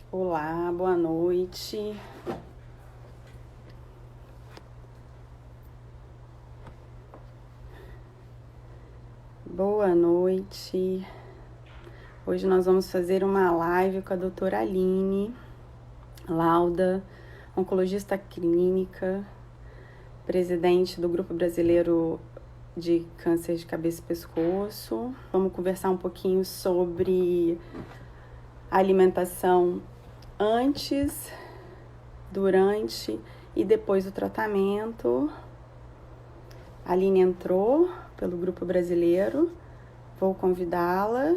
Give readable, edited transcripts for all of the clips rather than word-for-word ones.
Olá, boa noite. Boa noite. Hoje nós vamos fazer uma live com a doutora Aline Lauda, oncologista clínica, presidente do Grupo Brasileiro de Câncer de Cabeça e Pescoço. Vamos conversar um pouquinho sobre a alimentação antes, durante e depois do tratamento. A Aline entrou pelo Grupo Brasileiro. Vou convidá-la.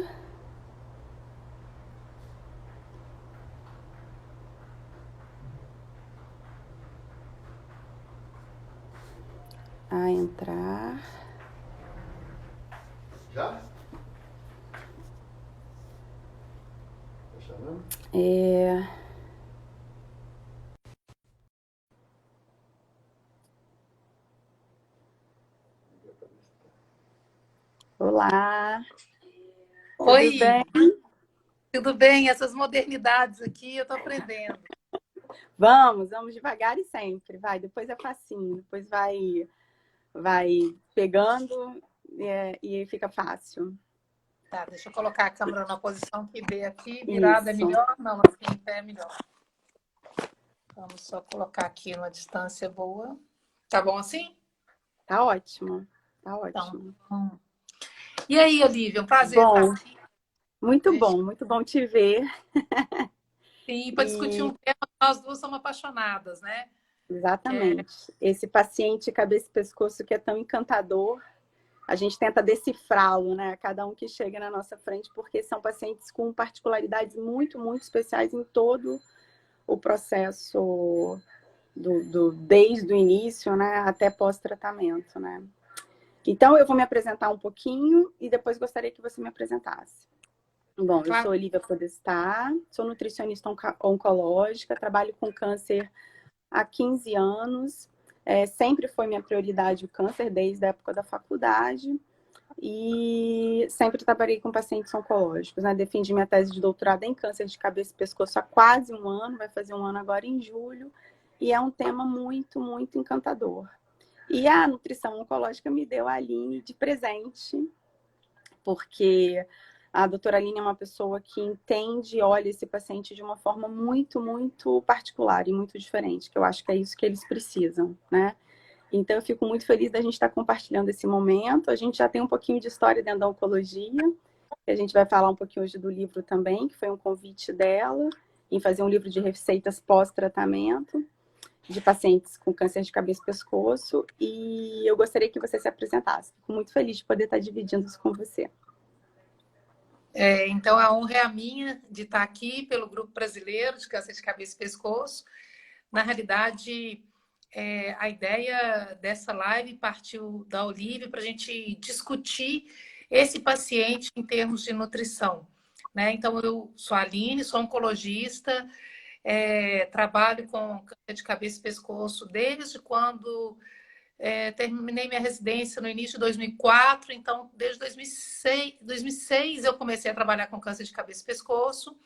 A entrar. Já? Tá chamando? Olá, tudo Oi, bem? tudo bem? Essas modernidades aqui eu tô aprendendo. Vamos devagar e sempre, vai, depois é facinho, depois vai pegando e fica fácil. Tá, deixa eu colocar a câmera na posição que dê aqui. Virada é Isso, melhor? Não, assim em pé é melhor. Vamos só colocar aqui numa distância boa. Tá bom assim? tá ótimo, tá Então, ótimo. E aí, Olivia, um prazer estar Bom, aqui. A gente muito bom te ver. tem para discutir E um tema que nós duas somos apaixonadas, né? Que é, exatamente, esse paciente cabeça e pescoço que é tão encantador, a gente tenta decifrá-lo, né? Cada um que chega na nossa frente, porque são pacientes com particularidades muito especiais em todo o processo desde o início, né, até pós-tratamento, né? Então, eu vou me apresentar um pouquinho e depois gostaria que você me apresentasse. Bom, eu sou claro, Olivia Podestá, sou nutricionista oncológica, trabalho com câncer há 15 anos. Sempre foi minha prioridade o câncer, desde a época da faculdade. E sempre trabalhei com pacientes oncológicos, né? Defendi minha tese de doutorado em câncer de cabeça e pescoço há quase um ano, vai fazer um ano agora em julho, e é um tema muito encantador. E a nutrição oncológica me deu a Aline de presente, porque a doutora Aline é uma pessoa que entende e olha esse paciente de uma forma muito particular e muito diferente, que eu acho que é isso que eles precisam, né? Então, eu fico muito feliz da gente estar compartilhando esse momento. A gente já tem um pouquinho de história dentro da oncologia. A gente vai falar um pouquinho hoje do livro também, que foi um convite dela, em fazer um livro de receitas pós-tratamento de pacientes com câncer de cabeça e pescoço. E eu gostaria que você se apresentasse. Fico muito feliz de poder estar dividindo isso com você. então a honra é a minha de estar aqui pelo Grupo Brasileiro de Câncer de Cabeça e Pescoço. Na realidade, a ideia dessa live partiu da Olivia para a gente discutir esse paciente em termos de nutrição, né? Então, eu sou a Aline, sou oncologista, trabalho com câncer de cabeça e pescoço desde quando terminei minha residência no início de 2004, então desde 2006 eu comecei a trabalhar com câncer de cabeça e pescoço,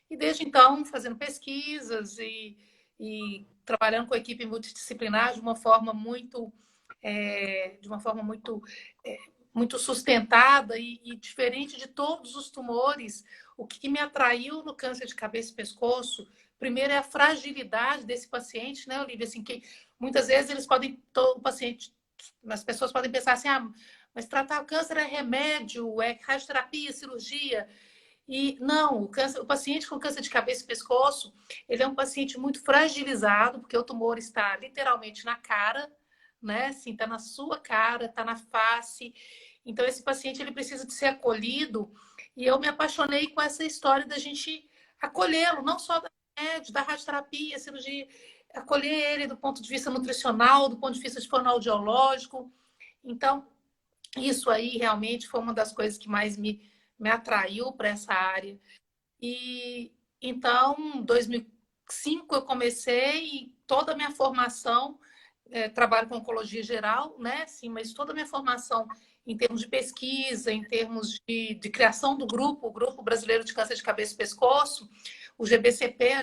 e desde então fazendo pesquisas e trabalhando com a equipe multidisciplinar de uma forma muito muito sustentada e diferente de todos os tumores. O que me atraiu no câncer de cabeça e pescoço, primeiro é a fragilidade desse paciente, né, Olivia? Assim, que muitas vezes eles podem, o paciente, as pessoas podem pensar assim, mas tratar o câncer é remédio, é radioterapia, cirurgia. E não, o paciente com câncer de cabeça e pescoço, ele é um paciente muito fragilizado, porque o tumor está literalmente na cara, né? Assim, está na sua cara, está na face. Então, esse paciente ele precisa de ser acolhido. E eu me apaixonei com essa história da gente acolhê-lo, não só da remédio, da radioterapia, cirurgia, acolher ele do ponto de vista nutricional, do ponto de vista de fonoaudiológico. Então, isso aí realmente foi uma das coisas que mais me atraiu para essa área. E então, em 2005 eu comecei e toda a minha formação, trabalho com oncologia geral, né? Sim, mas toda a minha formação em termos de pesquisa, em termos de criação do grupo, o Grupo Brasileiro de Câncer de Cabeça e Pescoço, O GBCP,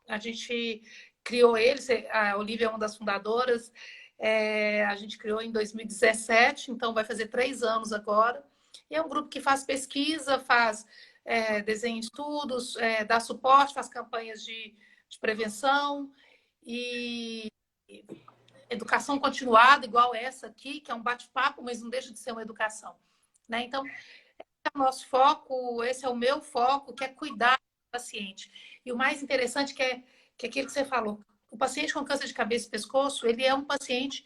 a gente criou ele, a Olivia é uma das fundadoras, a gente criou em 2017, então vai fazer 3 anos agora. E é um grupo que faz pesquisa, faz desenha estudos, dá suporte, faz campanhas de prevenção e educação continuada, igual essa aqui, que é um bate-papo, mas não deixa de ser uma educação. Né? Então, esse é o nosso foco, esse é o meu foco, que é cuidar do paciente. E o mais interessante que é aquilo que você falou, o paciente com câncer de cabeça e pescoço, ele é um paciente,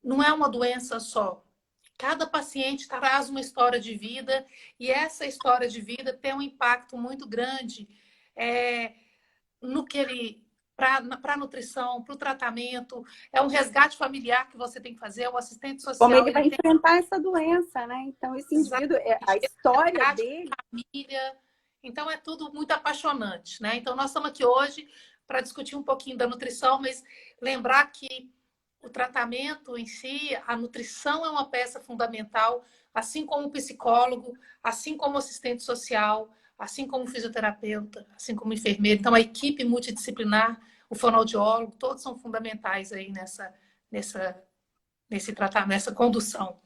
não é uma doença só. Cada paciente traz uma história de vida e essa história de vida tem um impacto muito grande no que ele para a nutrição, para o tratamento, é um resgate familiar que você tem que fazer, o assistente Como social, ele ele vai tem enfrentar essa doença, né? Então, esse indivíduo, a história resgate dele... família, então é tudo muito apaixonante, né? Então nós estamos aqui hoje para discutir um pouquinho da nutrição, mas lembrar que o tratamento em si, a nutrição é uma peça fundamental, assim como o psicólogo, assim como o assistente social, assim como o fisioterapeuta, assim como o enfermeiro. Então, a equipe multidisciplinar, o fonoaudiólogo, todos são fundamentais aí nesse tratamento, nessa condução.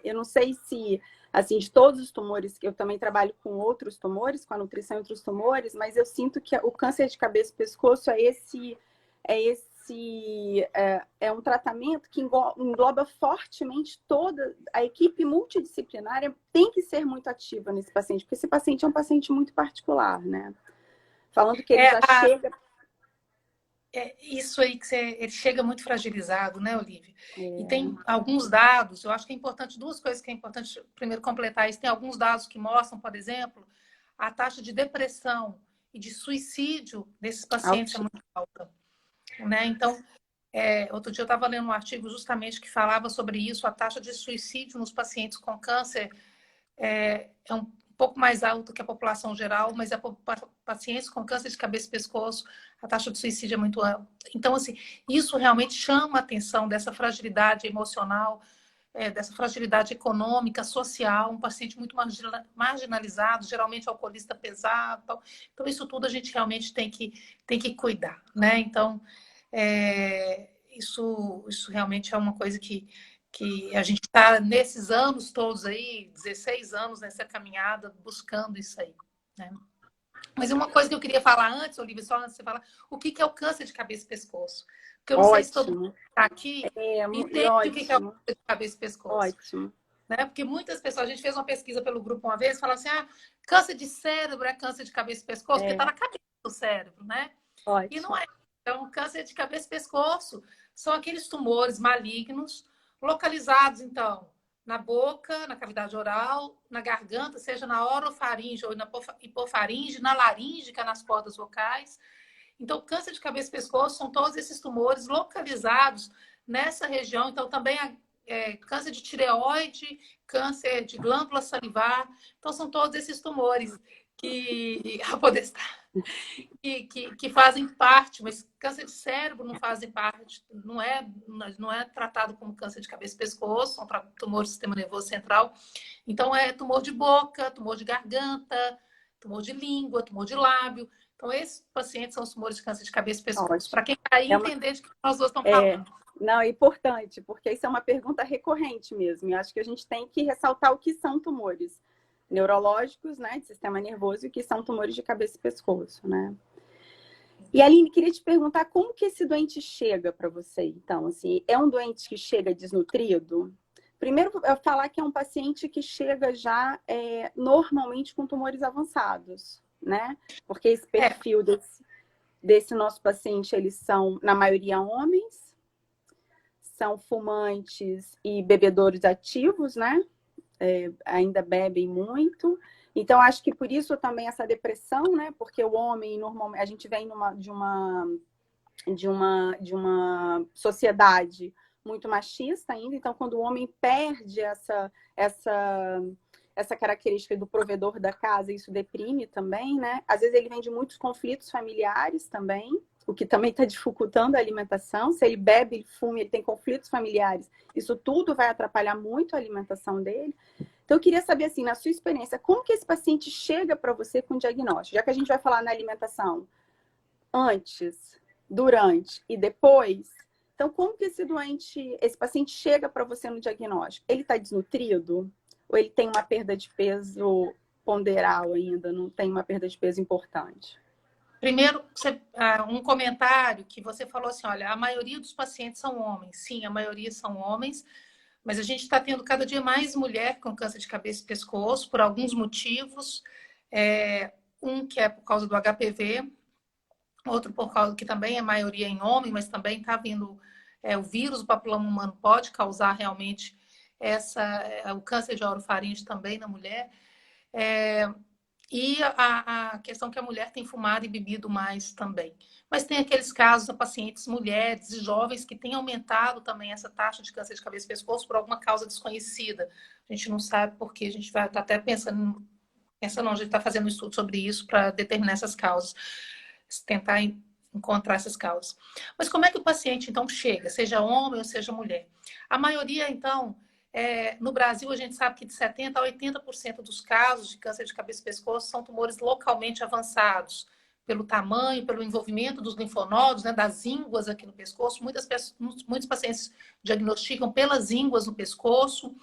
Eu não sei se, assim, de todos os tumores, que eu também trabalho com outros tumores, com a nutrição entre os tumores, mas eu sinto que o câncer de cabeça e pescoço é um tratamento que engloba fortemente toda a equipe multidisciplinar, tem que ser muito ativa nesse paciente, porque esse paciente é um paciente muito particular, né? Falando que ele já chega... Isso aí que ele chega muito fragilizado, né, Olivia? E tem alguns dados, eu acho que é importante, 2 coisas que é importante primeiro completar isso. Tem alguns dados que mostram, por exemplo, a taxa de depressão e de suicídio desses pacientes é muito alta. Né? Então, outro dia eu estava lendo um artigo justamente que falava sobre isso, a taxa de suicídio nos pacientes com câncer é um pouco mais alta que a população geral, mas a pacientes com câncer de cabeça e pescoço, a taxa de suicídio é muito alta. Então, assim, isso realmente chama a atenção dessa fragilidade emocional, dessa fragilidade econômica, social, um paciente muito marginalizado, geralmente alcoolista pesado. Tal. Então, isso tudo a gente realmente tem que cuidar, né? Então, isso realmente é uma coisa que a gente está nesses anos todos aí, 16 anos nessa caminhada, buscando isso aí. Né? Mas uma coisa que eu queria falar antes, Olivia, só antes de você falar, o que é o câncer de cabeça e pescoço? Porque eu não sei se todo mundo está aqui entende o que é o câncer de cabeça e pescoço. Ótimo. Né? Porque muitas pessoas, a gente fez uma pesquisa pelo grupo uma vez, falando assim, câncer de cérebro é câncer de cabeça e pescoço, porque está na cabeça do cérebro, né? Ótimo. E não é. Então, câncer de cabeça e pescoço são aqueles tumores malignos localizados, então, na boca, na cavidade oral, na garganta, seja na orofaringe ou na hipofaringe, na laringe, que é nas cordas vocais. Então, câncer de cabeça e pescoço são todos esses tumores localizados nessa região. Então, também câncer de tireoide, câncer de glândula salivar. Então, são todos esses tumores que a podestade que fazem parte, mas câncer de cérebro não fazem parte, não é tratado como câncer de cabeça e pescoço, são tumores do sistema nervoso central. Então, é tumor de boca, tumor de garganta, tumor de língua, tumor de lábio. Então, esses pacientes são os tumores de câncer de cabeça e pescoço. Para quem está aí entender de que nós dois estamos falando. Não, é importante, porque isso é uma pergunta recorrente mesmo. E acho que a gente tem que ressaltar o que são tumores neurológicos, né, de sistema nervoso, e que são tumores de cabeça e pescoço, né? E, Aline, queria te perguntar como que esse doente chega para você, então, assim, é um doente que chega desnutrido? Primeiro, eu falar que é um paciente que chega já normalmente com tumores avançados, né? Porque esse perfil desse nosso paciente, eles são, na maioria, homens, são fumantes e bebedores ativos, né? Ainda bebem muito. Então, acho que por isso também essa depressão, né? Porque o homem, normalmente, a gente vem de uma sociedade muito machista ainda. Então, quando o homem perde essa característica do provedor da casa, isso deprime também, né? Às vezes ele vem de muitos conflitos familiares também, o que também está dificultando a alimentação. Se ele bebe, ele fuma, ele tem conflitos familiares, isso tudo vai atrapalhar muito a alimentação dele. Então, eu queria saber, assim, na sua experiência, como que esse paciente chega para você com diagnóstico? Já que a gente vai falar na alimentação antes, durante e depois, então, como que esse paciente chega para você no diagnóstico? Ele está desnutrido? Ou ele tem uma perda de peso ponderal ainda? Não tem uma perda de peso importante? Primeiro, um comentário que você falou assim, olha, a maioria dos pacientes são homens. Sim, a maioria são homens, mas a gente está tendo cada dia mais mulher com câncer de cabeça e pescoço, por alguns motivos. Um que é por causa do HPV, outro por causa que também é maioria em homem, mas também está vindo o vírus, o papiloma humano pode causar realmente o câncer de orofaringe também na mulher. E a questão que a mulher tem fumado e bebido mais também. Mas tem aqueles casos de pacientes mulheres e jovens que têm aumentado também essa taxa de câncer de cabeça e pescoço por alguma causa desconhecida. A gente não sabe por quê, a gente vai estar até pensando, não, a gente está fazendo um estudo sobre isso para determinar essas causas, tentar encontrar essas causas. Mas como é que o paciente, então, chega, seja homem ou seja mulher? A maioria, então, no Brasil, a gente sabe que de 70% a 80% dos casos de câncer de cabeça e pescoço são tumores localmente avançados, pelo tamanho, pelo envolvimento dos linfonodos, né, das ínguas aqui no pescoço. Muitos pacientes diagnosticam pelas ínguas no pescoço.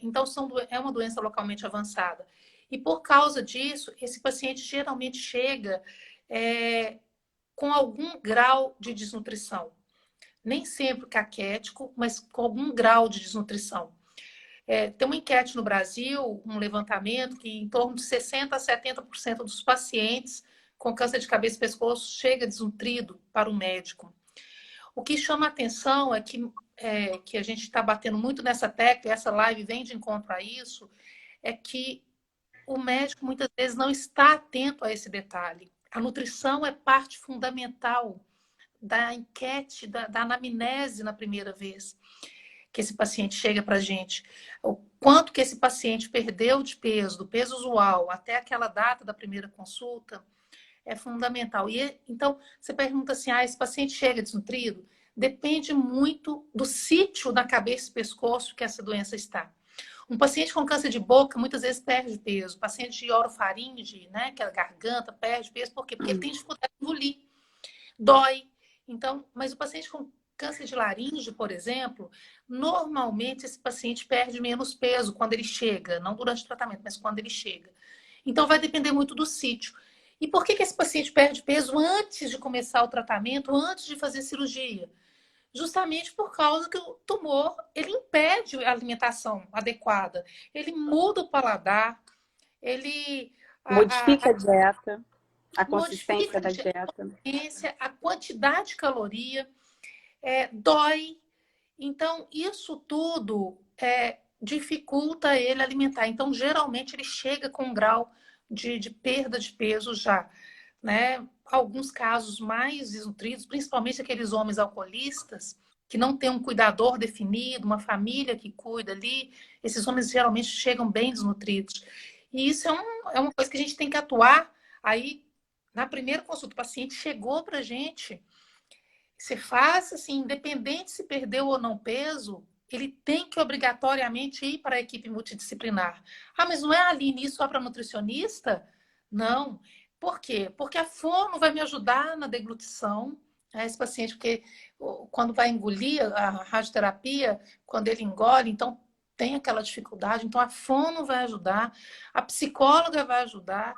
Então, é uma doença localmente avançada. E por causa disso, esse paciente geralmente chega com algum grau de desnutrição. Nem sempre caquético, mas com algum grau de desnutrição. Tem uma enquete no Brasil, um levantamento, que em torno de 60% a 70% dos pacientes com câncer de cabeça e pescoço chega desnutrido para o médico. O que chama a atenção é que a gente está batendo muito nessa tecla, e essa live vem de encontro a isso, é que o médico muitas vezes não está atento a esse detalhe. A nutrição é parte fundamental da enquete, da anamnese na primeira vez que esse paciente chega para a gente. O quanto que esse paciente perdeu de peso, do peso usual, até aquela data da primeira consulta, é fundamental. Então, você pergunta assim, esse paciente chega desnutrido? Depende muito do sítio da cabeça e pescoço que essa doença está. Um paciente com câncer de boca, muitas vezes perde peso. O paciente de orofaringe, né, que é a garganta, perde peso. Por quê? Porque ele tem dificuldade de engolir. Dói. Então, mas o paciente com câncer de laringe, por exemplo, normalmente esse paciente perde menos peso quando ele chega, não durante o tratamento, mas quando ele chega. Então, vai depender muito do sítio. E por que esse paciente perde peso antes de começar o tratamento, antes de fazer cirurgia? Justamente por causa que o tumor, ele impede a alimentação adequada. Ele muda o paladar, ele Modifica a dieta, a modifica consistência da dieta. a quantidade de caloria, dói. Então, isso tudo dificulta ele alimentar. Então, geralmente, ele chega com um grau de perda de peso já, né? Alguns casos mais desnutridos, principalmente aqueles homens alcoolistas, que não têm um cuidador definido, uma família que cuida ali, esses homens geralmente chegam bem desnutridos. E isso é uma coisa que a gente tem que atuar. Aí, na primeira consulta, o paciente chegou para a gente, você faz assim, independente se perdeu ou não peso, ele tem que obrigatoriamente ir para a equipe multidisciplinar. Mas não é a Aline só para nutricionista? Não. Por quê? Porque a fono vai me ajudar na deglutição, né, esse paciente, porque quando vai engolir a radioterapia, quando ele engole, então tem aquela dificuldade, então a fono vai ajudar, a psicóloga vai ajudar,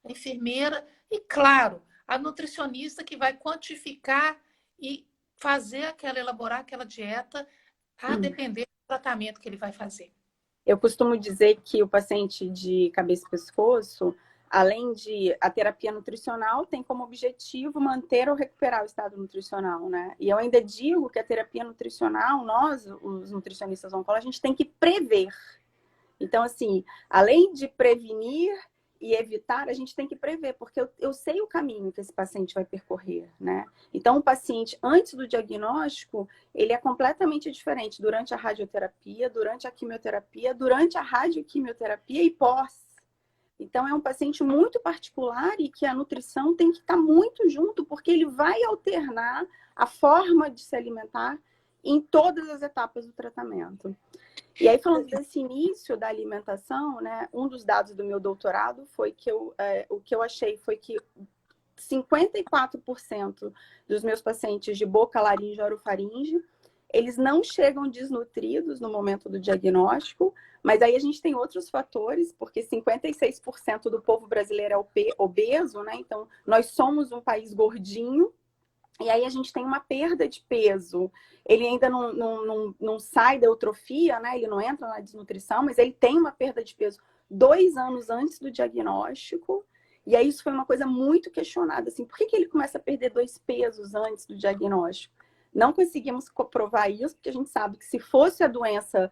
a enfermeira e, claro, a nutricionista que vai quantificar e elaborar aquela dieta a depender do tratamento que ele vai fazer. Eu costumo dizer que o paciente de cabeça e pescoço, além de a terapia nutricional, tem como objetivo manter ou recuperar o estado nutricional, né? E eu ainda digo que a terapia nutricional, nós, os nutricionistas oncológicos, a gente tem que prever. Então, assim, além de prevenir e evitar, a gente tem que prever, porque eu sei o caminho que esse paciente vai percorrer, né? Então, o paciente, antes do diagnóstico, ele é completamente diferente durante a radioterapia, durante a quimioterapia, durante a radioquimioterapia e pós. Então, é um paciente muito particular e que a nutrição tem que estar muito junto, porque ele vai alternar a forma de se alimentar em todas as etapas do tratamento. E aí, falando desse início da alimentação, né, um dos dados do meu doutorado foi que o que eu achei foi que 54% dos meus pacientes de boca, laringe e orofaringe, eles não chegam desnutridos no momento do diagnóstico, mas aí a gente tem outros fatores, porque 56% do povo brasileiro é obeso, né? Então, nós somos um país gordinho, e aí a gente tem uma perda de peso. Ele ainda não sai da eutrofia, né? Ele não entra na desnutrição, mas ele tem uma perda de peso 2 anos antes do diagnóstico. E aí isso foi uma coisa muito questionada, assim, por que ele começa a perder 2 pesos antes do diagnóstico? Não conseguimos comprovar isso, porque a gente sabe que se fosse a doença,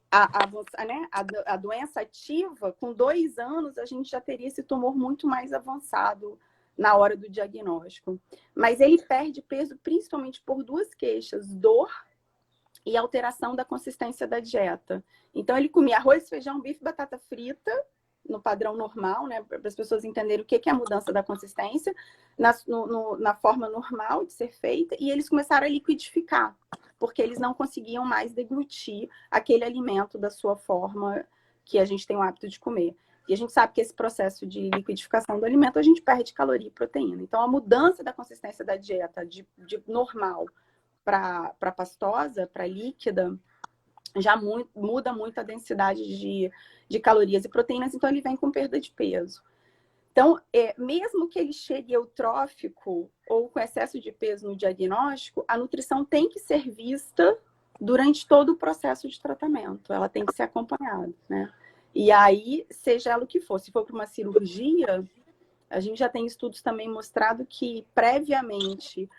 a doença ativa, com 2 anos a gente já teria esse tumor muito mais avançado na hora do diagnóstico. Mas ele perde peso principalmente por 2 queixas, dor e alteração da consistência da dieta. Então ele comia arroz, feijão, bife, batata frita, no padrão normal, né, para as pessoas entenderem o que é a mudança da consistência, na forma normal de ser feita, e eles começaram a liquidificar, porque eles não conseguiam mais deglutir aquele alimento da sua forma que a gente tem o hábito de comer. E a gente sabe que esse processo de liquidificação do alimento, a gente perde caloria e proteína. Então, a mudança da consistência da dieta de normal para pastosa, para líquida, já muda muito a densidade de calorias e proteínas, então ele vem com perda de peso. Então, mesmo que ele chegue eutrófico ou com excesso de peso no diagnóstico, a nutrição tem que ser vista durante todo o processo de tratamento. Ela tem que ser acompanhada, né? E aí, seja ela o que for, se for para uma cirurgia, a gente já tem estudos também mostrado que, previamente,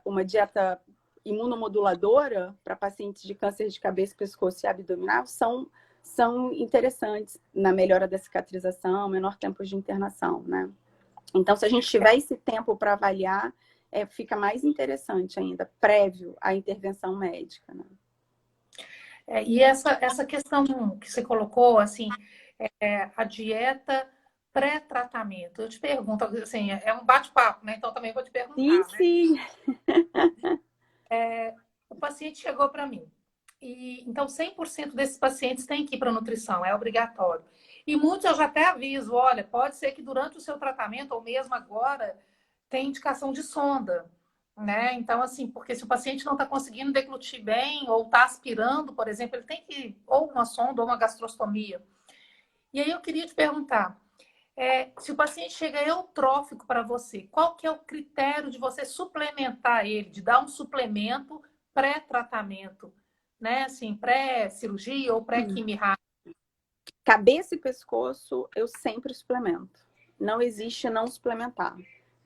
uma dieta imunomoduladora para pacientes de câncer de cabeça, pescoço e abdominal são interessantes na melhora da cicatrização, menor tempo de internação, né? Então, se a gente tiver esse tempo para avaliar, fica mais interessante ainda, prévio à intervenção médica, né? E essa questão que você colocou, assim, a dieta pré-tratamento. Eu te pergunto, assim, é um bate-papo, né? Então também vou te perguntar, né? Sim. O paciente chegou para mim. E, então, 100% desses pacientes têm que ir para nutrição, é obrigatório. E muitos eu já até aviso, olha, pode ser que durante o seu tratamento, ou mesmo agora, tem indicação de sonda, né? Então, assim, porque se o paciente não está conseguindo deglutir bem, ou está aspirando, por exemplo, ele tem que ou uma sonda ou uma gastrostomia. E aí eu queria te perguntar, se o paciente chega eutrófico para você, qual que é o critério de você suplementar ele, de dar um suplemento pré-tratamento, né? Assim, pré-cirurgia ou pré-quimio. Cabeça e pescoço, eu sempre suplemento. Não existe não suplementar.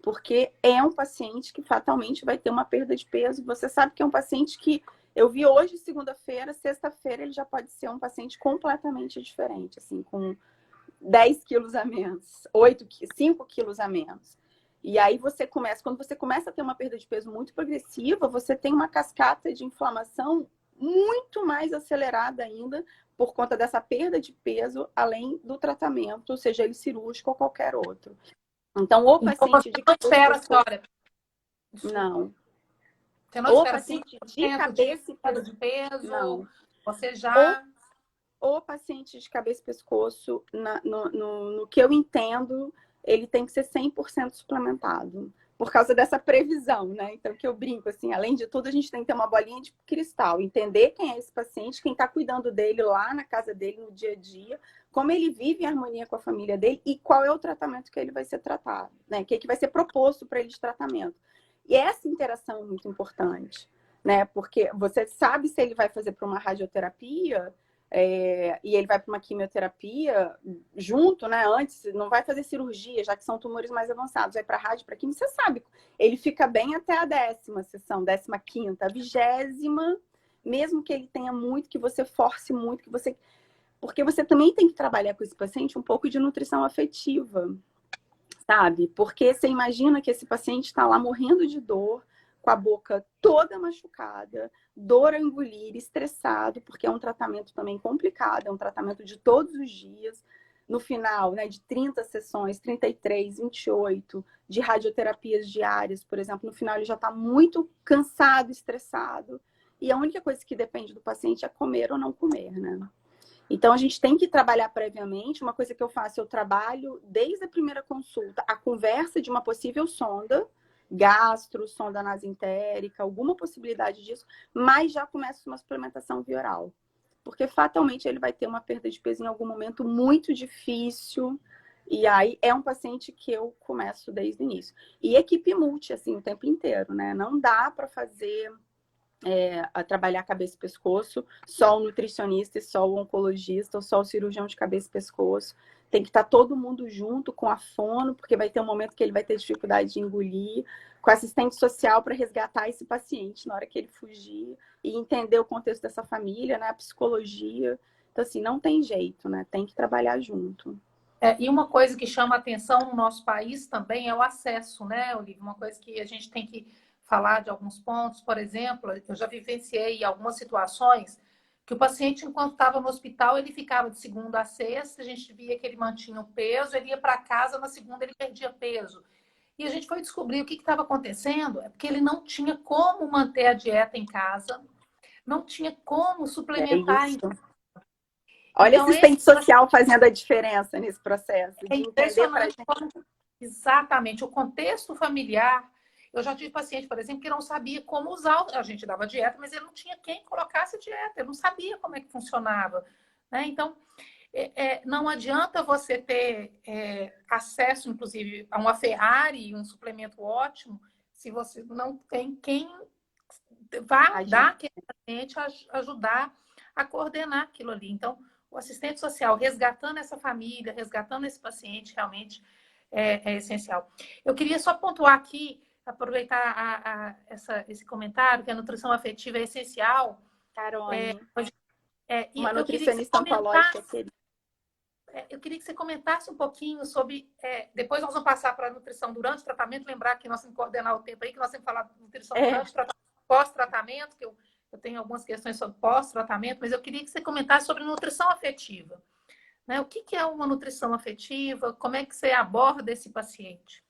Porque é um paciente que fatalmente vai ter uma perda de peso. Você sabe que é um paciente que eu vi hoje, segunda-feira, sexta-feira, ele já pode ser um paciente completamente diferente, assim, com 10 quilos a menos, 5 quilos a menos. E aí quando você começa a ter uma perda de peso muito progressiva, você tem uma cascata de inflamação muito mais acelerada ainda por conta dessa perda de peso, além do tratamento, seja ele cirúrgico ou qualquer outro. Então, o paciente de cabeça... espera, senhora. Não. Você não espera paciente de cabeça e pescoço de peso? Não. Você já... O paciente de cabeça e pescoço, no que eu entendo, ele tem que ser 100% suplementado. Por causa dessa previsão, né? Então, que eu brinco, assim, além de tudo, a gente tem que ter uma bolinha de cristal. Entender quem é esse paciente, quem está cuidando dele lá na casa dele, no dia a dia, como ele vive em harmonia com a família dele e qual é o tratamento que ele vai ser tratado, né? O que vai ser proposto para ele de tratamento. E essa interação é muito importante, né? Porque você sabe se ele vai fazer para uma radioterapia... e ele vai para uma quimioterapia junto, né? Antes, não vai fazer cirurgia, já que são tumores mais avançados. Vai para rádio, para quimio, você sabe. Ele fica bem até a 10ª sessão, 15ª, a 20ª, mesmo que ele tenha muito, que você force muito, que você... Porque você também tem que trabalhar com esse paciente um pouco de nutrição afetiva, sabe? Porque você imagina que esse paciente está lá morrendo de dor, com a boca toda machucada, dor a engolir, estressado, porque é um tratamento também complicado, é um tratamento de todos os dias, no final, né, de 30 sessões, 33, 28, de radioterapias diárias, por exemplo, no final ele já está muito cansado, estressado, e a única coisa que depende do paciente é comer ou não comer, né? Então, a gente tem que trabalhar previamente. Uma coisa que eu faço, eu trabalho desde a primeira consulta, a conversa de uma possível sonda, gastro, sonda nasentérica, alguma possibilidade disso, mas já começa uma suplementação via oral. Porque fatalmente ele vai ter uma perda de peso em algum momento muito difícil. E aí é um paciente que eu começo desde o início. E equipe multi, assim, o tempo inteiro, né? Não dá para fazer a trabalhar cabeça e pescoço, só o nutricionista e só o oncologista, ou só o cirurgião de cabeça e pescoço. Tem que estar todo mundo junto com a fono, porque vai ter um momento que ele vai ter dificuldade de engolir, com assistente social para resgatar esse paciente na hora que ele fugir e entender o contexto dessa família, né? A psicologia. Então, assim, não tem jeito, né? Tem que trabalhar junto. E uma coisa que chama atenção no nosso país também é o acesso, né, Olivia? Uma coisa que a gente tem que falar de alguns pontos. Por exemplo, eu já vivenciei algumas situações que o paciente, enquanto estava no hospital, ele ficava de segunda a sexta, a gente via que ele mantinha o peso, ele ia para casa, na segunda ele perdia peso. E a gente foi descobrir o que estava acontecendo, é porque ele não tinha como manter a dieta em casa, não tinha como suplementar em casa. Olha, Então, assistente social fazendo a diferença nesse processo. É impressionante como, exatamente, o contexto familiar. Eu já tive paciente, por exemplo, que não sabia como usar. A gente dava dieta, mas ele não tinha quem colocasse dieta. Ele não sabia como é que funcionava. Né? Então, não adianta você ter acesso, inclusive, a uma Ferrari, um suplemento ótimo, se você não tem quem vá dar aquele paciente, ajudar a coordenar aquilo ali. Então, o assistente social resgatando essa família, resgatando esse paciente, realmente é essencial. Eu queria só pontuar aqui, aproveitar esse comentário, que a nutrição afetiva é essencial. Carone, uma nutricionista oncológica querida. Eu queria que você comentasse um pouquinho sobre... depois nós vamos passar para a nutrição durante o tratamento, lembrar que nós temos que coordenar o tempo aí, que nós temos que falar de nutrição durante o tratamento, pós-tratamento, que eu tenho algumas questões sobre pós-tratamento, mas eu queria que você comentasse sobre nutrição afetiva. Né? O que é uma nutrição afetiva? Como é que você aborda esse paciente?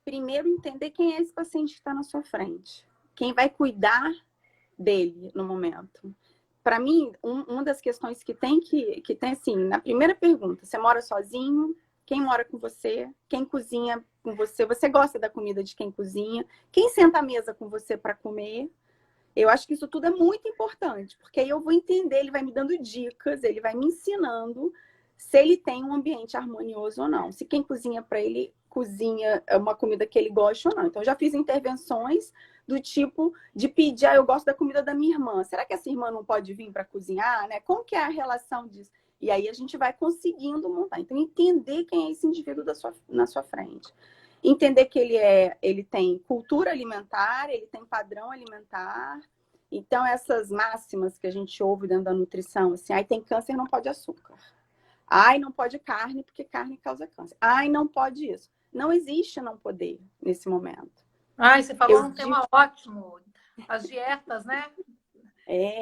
Primeiro, entender quem é esse paciente que está na sua frente. Quem vai cuidar dele no momento. Para mim, uma das questões que tem assim, na primeira pergunta, você mora sozinho? Quem mora com você? Quem cozinha com você? Você gosta da comida de quem cozinha? Quem senta à mesa com você para comer? Eu acho que isso tudo é muito importante, porque aí eu vou entender, ele vai me dando dicas, ele vai me ensinando se ele tem um ambiente harmonioso ou não. Se quem cozinha para ele cozinha uma comida que ele gosta ou não. Então, eu já fiz intervenções do tipo de pedir, eu gosto da comida da minha irmã. Será que essa irmã não pode vir para cozinhar? Né? Como que é a relação disso? E aí a gente vai conseguindo montar. Então, entender quem é esse indivíduo na sua frente. Entender que ele tem cultura alimentar, ele tem padrão alimentar. Então, essas máximas que a gente ouve dentro da nutrição, assim, tem câncer, não pode açúcar. Não pode carne, porque carne causa câncer. Não pode isso. Não existe não poder nesse momento. Você falou um tema ótimo. As dietas, né?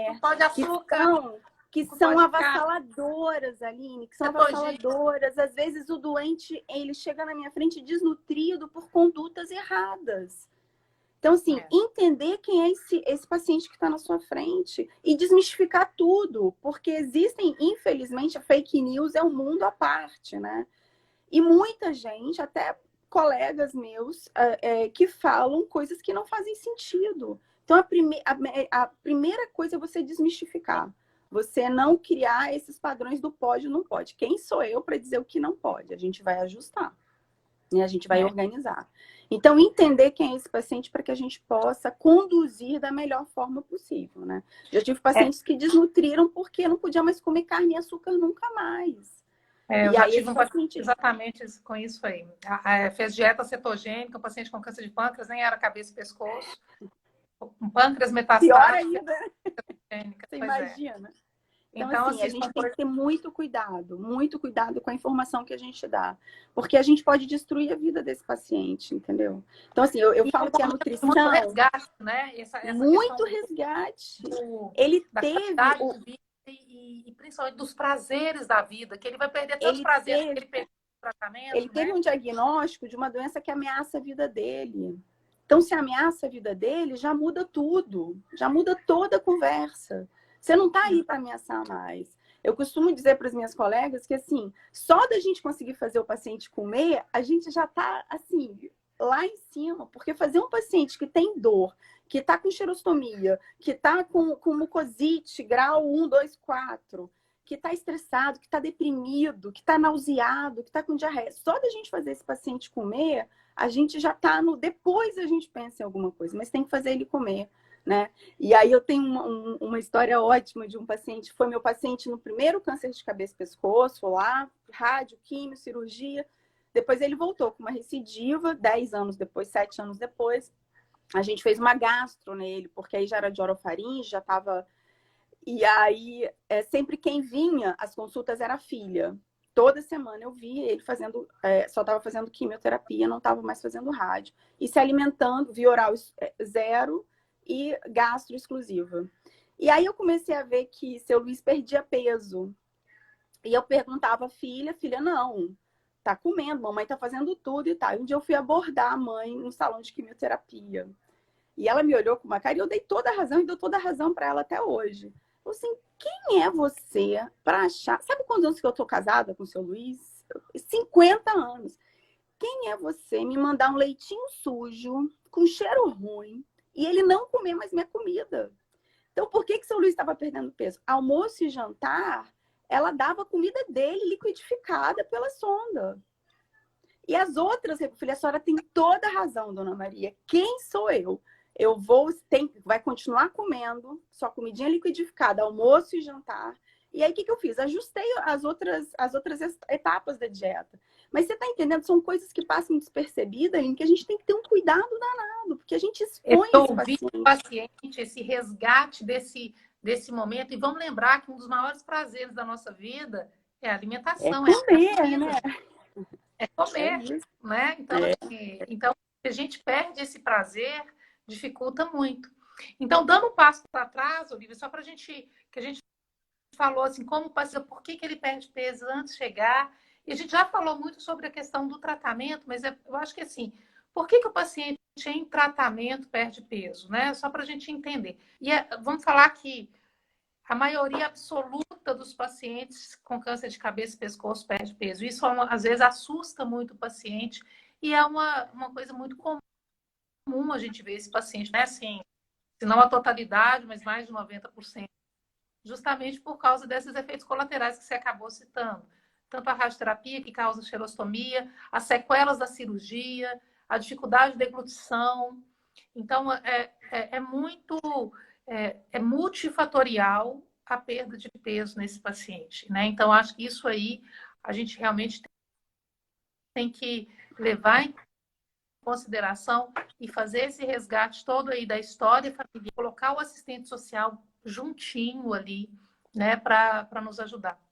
Não pode açúcar. Que são avassaladoras, Aline, que são avassaladoras. Às vezes o doente, ele chega na minha frente desnutrido por condutas erradas. Então, assim, entender quem é esse paciente que está na sua frente e desmistificar tudo, porque existem, infelizmente, a fake news é um mundo à parte, né? E muita gente, até colegas meus, que falam coisas que não fazem sentido. Então, a primeira coisa é você desmistificar. Você não criar esses padrões do pode ou não pode. Quem sou eu para dizer o que não pode? A gente vai ajustar. Né? A gente vai organizar. Então, entender quem é esse paciente para que a gente possa conduzir da melhor forma possível, né? Já tive pacientes que desnutriram porque não podia mais comer carne e açúcar nunca mais. Eu já tive um paciente exatamente com isso aí. Fez dieta cetogênica, um paciente com câncer de pâncreas, nem era cabeça e pescoço. Um pâncreas metastático. Pior ainda. Você imagina. Então, assim, a gente tem que ter muito cuidado com a informação que a gente dá. Porque a gente pode destruir a vida desse paciente, entendeu? Então, assim, eu falo que a nutrição... Muito resgate, né? Muito resgate. Ele teve... e principalmente dos prazeres da vida, que ele vai perder tantos Ele prazeres que teve, ele perdeu no tratamento, ele teve um diagnóstico de uma doença que ameaça a vida dele. Então, se ameaça a vida dele, já muda tudo, já muda toda a conversa. Você não está aí para ameaçar mais. Eu costumo dizer para as minhas colegas que, assim, só da gente conseguir fazer o paciente comer, a gente já está, assim, lá em cima. Porque fazer um paciente que tem dor, que está com xerostomia, que está com mucosite, grau 1, 2, 4, que está estressado, que está deprimido, que está nauseado, que está com diarreia, só da gente fazer esse paciente comer, a gente já está no... Depois a gente pensa em alguma coisa, mas tem que fazer ele comer, né? E aí eu tenho uma história ótima de um paciente, foi meu paciente no primeiro câncer de cabeça e pescoço, lá, rádio, químio, cirurgia. Depois ele voltou com uma recidiva, 10 anos depois, 7 anos depois. A gente fez uma gastro nele, porque aí já era de orofaringe, já estava... E aí, sempre quem vinha, as consultas era a filha. Toda semana eu via ele fazendo, só estava fazendo quimioterapia, não estava mais fazendo rádio. E se alimentando, via oral zero e gastro exclusiva. E aí eu comecei a ver que seu Luiz perdia peso. E eu perguntava à filha, filha, não, tá comendo, mamãe tá fazendo tudo e tal. Um dia eu fui abordar a mãe no salão de quimioterapia. E ela me olhou com uma cara e eu dei toda a razão e dou toda a razão para ela até hoje. Eu assim, quem é você para achar... Sabe quantos anos que eu tô casada com o seu Luiz? 50 anos. Quem é você me mandar um leitinho sujo, com cheiro ruim, e ele não comer mais minha comida? Então, por que seu Luiz estava perdendo peso? Almoço e jantar, ela dava a comida dele liquidificada pela sonda. E as outras, eu falei, a senhora tem toda a razão, dona Maria. Quem sou eu? Eu vai continuar comendo só comidinha liquidificada, almoço e jantar. E aí, o que eu fiz? Ajustei as outras etapas da dieta. Mas você está entendendo? São coisas que passam despercebidas, em que a gente tem que ter um cuidado danado, porque a gente expõe esse paciente. O paciente, esse resgate desse momento. E vamos lembrar que um dos maiores prazeres da nossa vida é a alimentação, É comer, né? É comer, né? Então, se a gente perde esse prazer, dificulta muito. Então, dando um passo para trás, Olivia, só para a gente falou assim, como passa, por que ele perde peso antes de chegar. E a gente já falou muito sobre a questão do tratamento, mas eu acho que assim, por que o paciente em tratamento perde peso, né? Só para a gente entender. E vamos falar que a maioria absoluta dos pacientes com câncer de cabeça e pescoço perde peso. Isso, às vezes, assusta muito o paciente e é uma coisa muito comum a gente ver esse paciente, né? Assim, se não a totalidade, mas mais de 90%. Justamente por causa desses efeitos colaterais que você acabou citando. Tanto a radioterapia, que causa xerostomia, as sequelas da cirurgia, a dificuldade de deglutição. Então, é multifatorial a perda de peso nesse paciente, né? Então, acho que isso aí a gente realmente tem que levar em consideração e fazer esse resgate todo aí da história familiar, colocar o assistente social juntinho ali, né, para nos ajudar.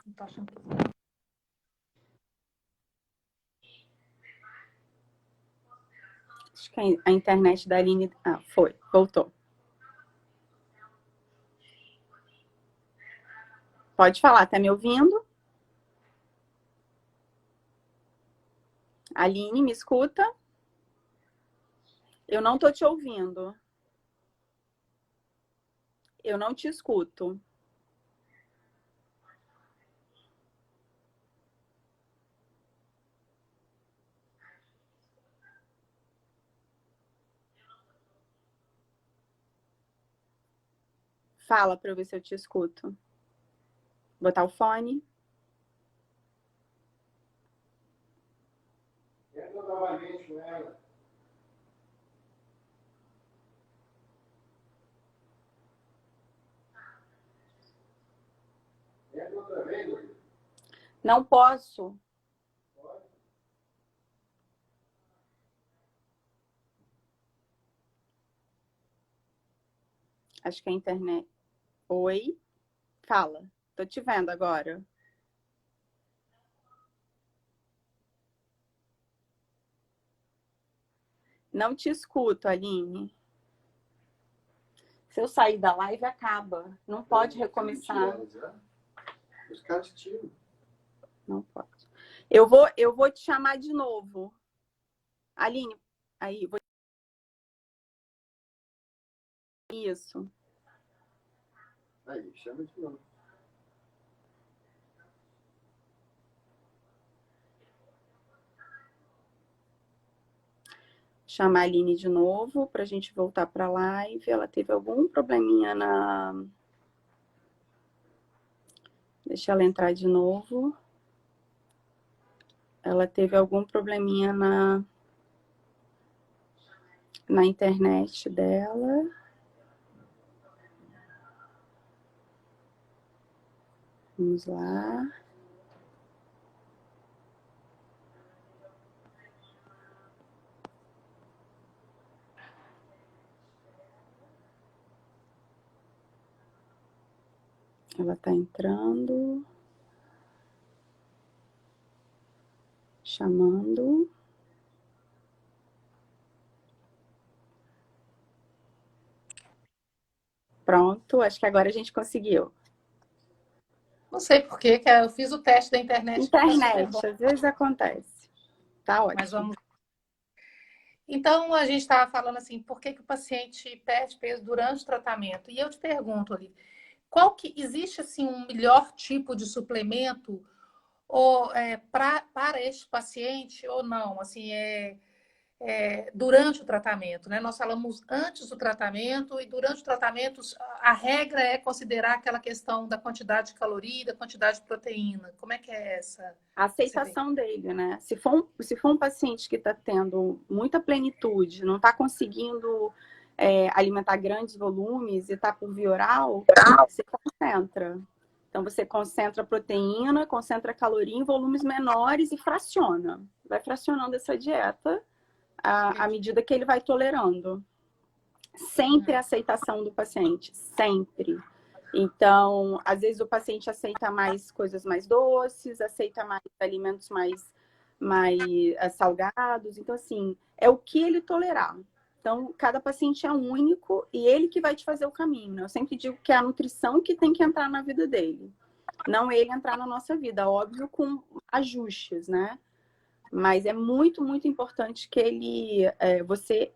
Não tô achando que... Acho que a internet da Aline... Ah, voltou. Pode falar, tá me ouvindo? Aline, me escuta? Eu não tô te ouvindo. Eu não te escuto. Fala para eu ver se eu te escuto. Botar o fone. Entra novamente com ela. Entra outra vez, Luiz. Não posso. Pode? Acho que é a internet. Oi? Fala. Tô te vendo agora. Não te escuto, Aline. Se eu sair da live, acaba. Não pode recomeçar. Os caras tiram. Não pode. Eu vou te chamar de novo. Aline, aí, vou... Isso. Aí, chama de novo. Chamar a Aline de novo para a gente voltar para a live. Ela teve algum probleminha na... Deixa ela entrar de novo. Ela teve algum probleminha na internet dela. Vamos lá. Ela está entrando. Chamando. Pronto, acho que agora a gente conseguiu. Não sei por quê, que eu fiz o teste da internet. Internet, às vezes acontece. Tá ótimo. Mas vamos. Então, a gente estava falando assim, por que o paciente perde peso durante o tratamento? E eu te pergunto ali, qual que existe assim um melhor tipo de suplemento ou para este paciente ou não? Assim, durante o tratamento, né? Nós falamos antes do tratamento e durante o tratamento a regra é considerar aquela questão da quantidade de caloria, da quantidade de proteína. Como é que é essa? A aceitação dele, né? Se for um paciente que está tendo muita plenitude, não está conseguindo alimentar grandes volumes e está por via oral, você concentra. Então, você concentra proteína, concentra caloria em volumes menores e fraciona. Vai fracionando essa dieta à medida que ele vai tolerando. Sempre a aceitação do paciente, sempre. Então, às vezes o paciente aceita mais coisas mais doces, aceita mais alimentos mais salgados. Então, assim, é o que ele tolerar. Então, cada paciente é único e ele que vai te fazer o caminho, né? Eu sempre digo que é a nutrição que tem que entrar na vida dele. Não ele entrar na nossa vida, óbvio, com ajustes, né? Mas é muito, muito importante que você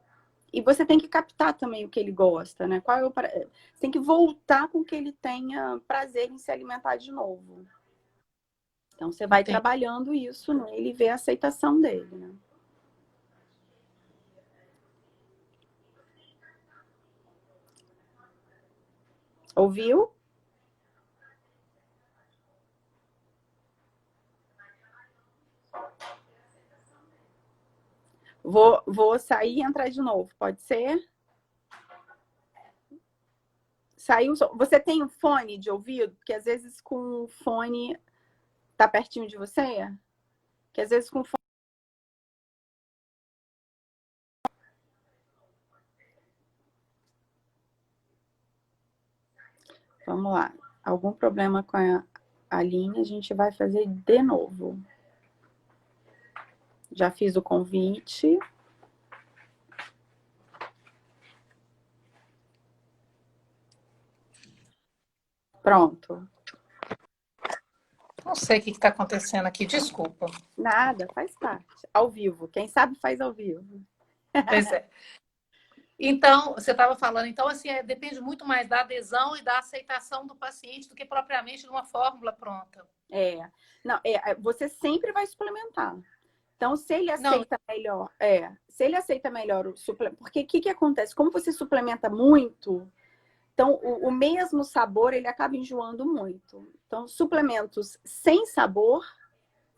tem que captar também o que ele gosta, né? Você tem que voltar com que ele tenha prazer em se alimentar de novo. Então, você vai trabalhando isso nele e ver a aceitação dele, né? Ouviu? Vou sair e entrar de novo, pode ser? Saiu. Você tem um fone de ouvido? Porque às vezes com o fone tá pertinho de você? Que às vezes com o fone... Vamos lá. Algum problema com a linha, a gente vai fazer de novo. Já fiz o convite. Pronto. Não sei o que está acontecendo aqui, desculpa. Nada, faz parte. Ao vivo. Quem sabe faz ao vivo. Pois é. Então, você estava falando, então, assim, depende muito mais da adesão e da aceitação do paciente do que propriamente de uma fórmula pronta. Você sempre vai suplementar. Então, se ele aceita melhor, se ele aceita melhor o suplemento, porque o que acontece? Como você suplementa muito, então o mesmo sabor ele acaba enjoando muito. Então, suplementos sem sabor,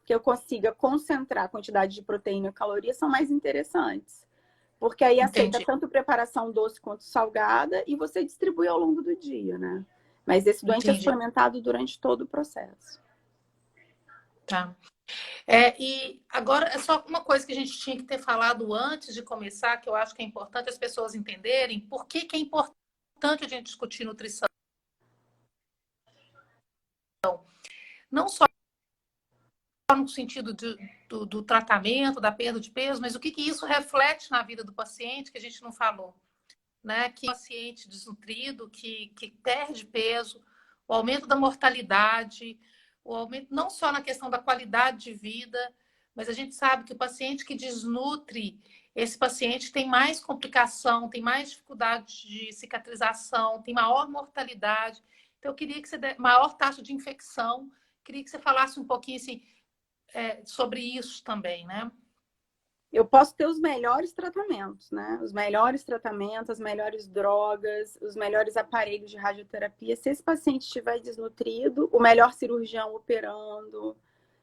que eu consiga concentrar a quantidade de proteína e caloria, são mais interessantes. Porque aí aceita tanto preparação doce quanto salgada e você distribui ao longo do dia, né? Mas esse doente é suplementado durante todo o processo. Tá. E agora, é só uma coisa que a gente tinha que ter falado antes de começar, que eu acho que é importante as pessoas entenderem por que é importante a gente discutir nutrição. Não só no sentido do tratamento, da perda de peso, mas o que isso reflete na vida do paciente que a gente não falou. né? Que o paciente desnutrido, que perde peso, o aumento da mortalidade, o aumento não só na questão da qualidade de vida, mas a gente sabe que o paciente que desnutre, esse paciente tem mais complicação, tem mais dificuldade de cicatrização, tem maior mortalidade. Então, eu queria que você maior taxa de infecção. Queria que você falasse um pouquinho assim, sobre isso também, né? Eu posso ter os melhores tratamentos, né? Os melhores tratamentos, as melhores drogas, os melhores aparelhos de radioterapia. Se esse paciente estiver desnutrido, o melhor cirurgião operando.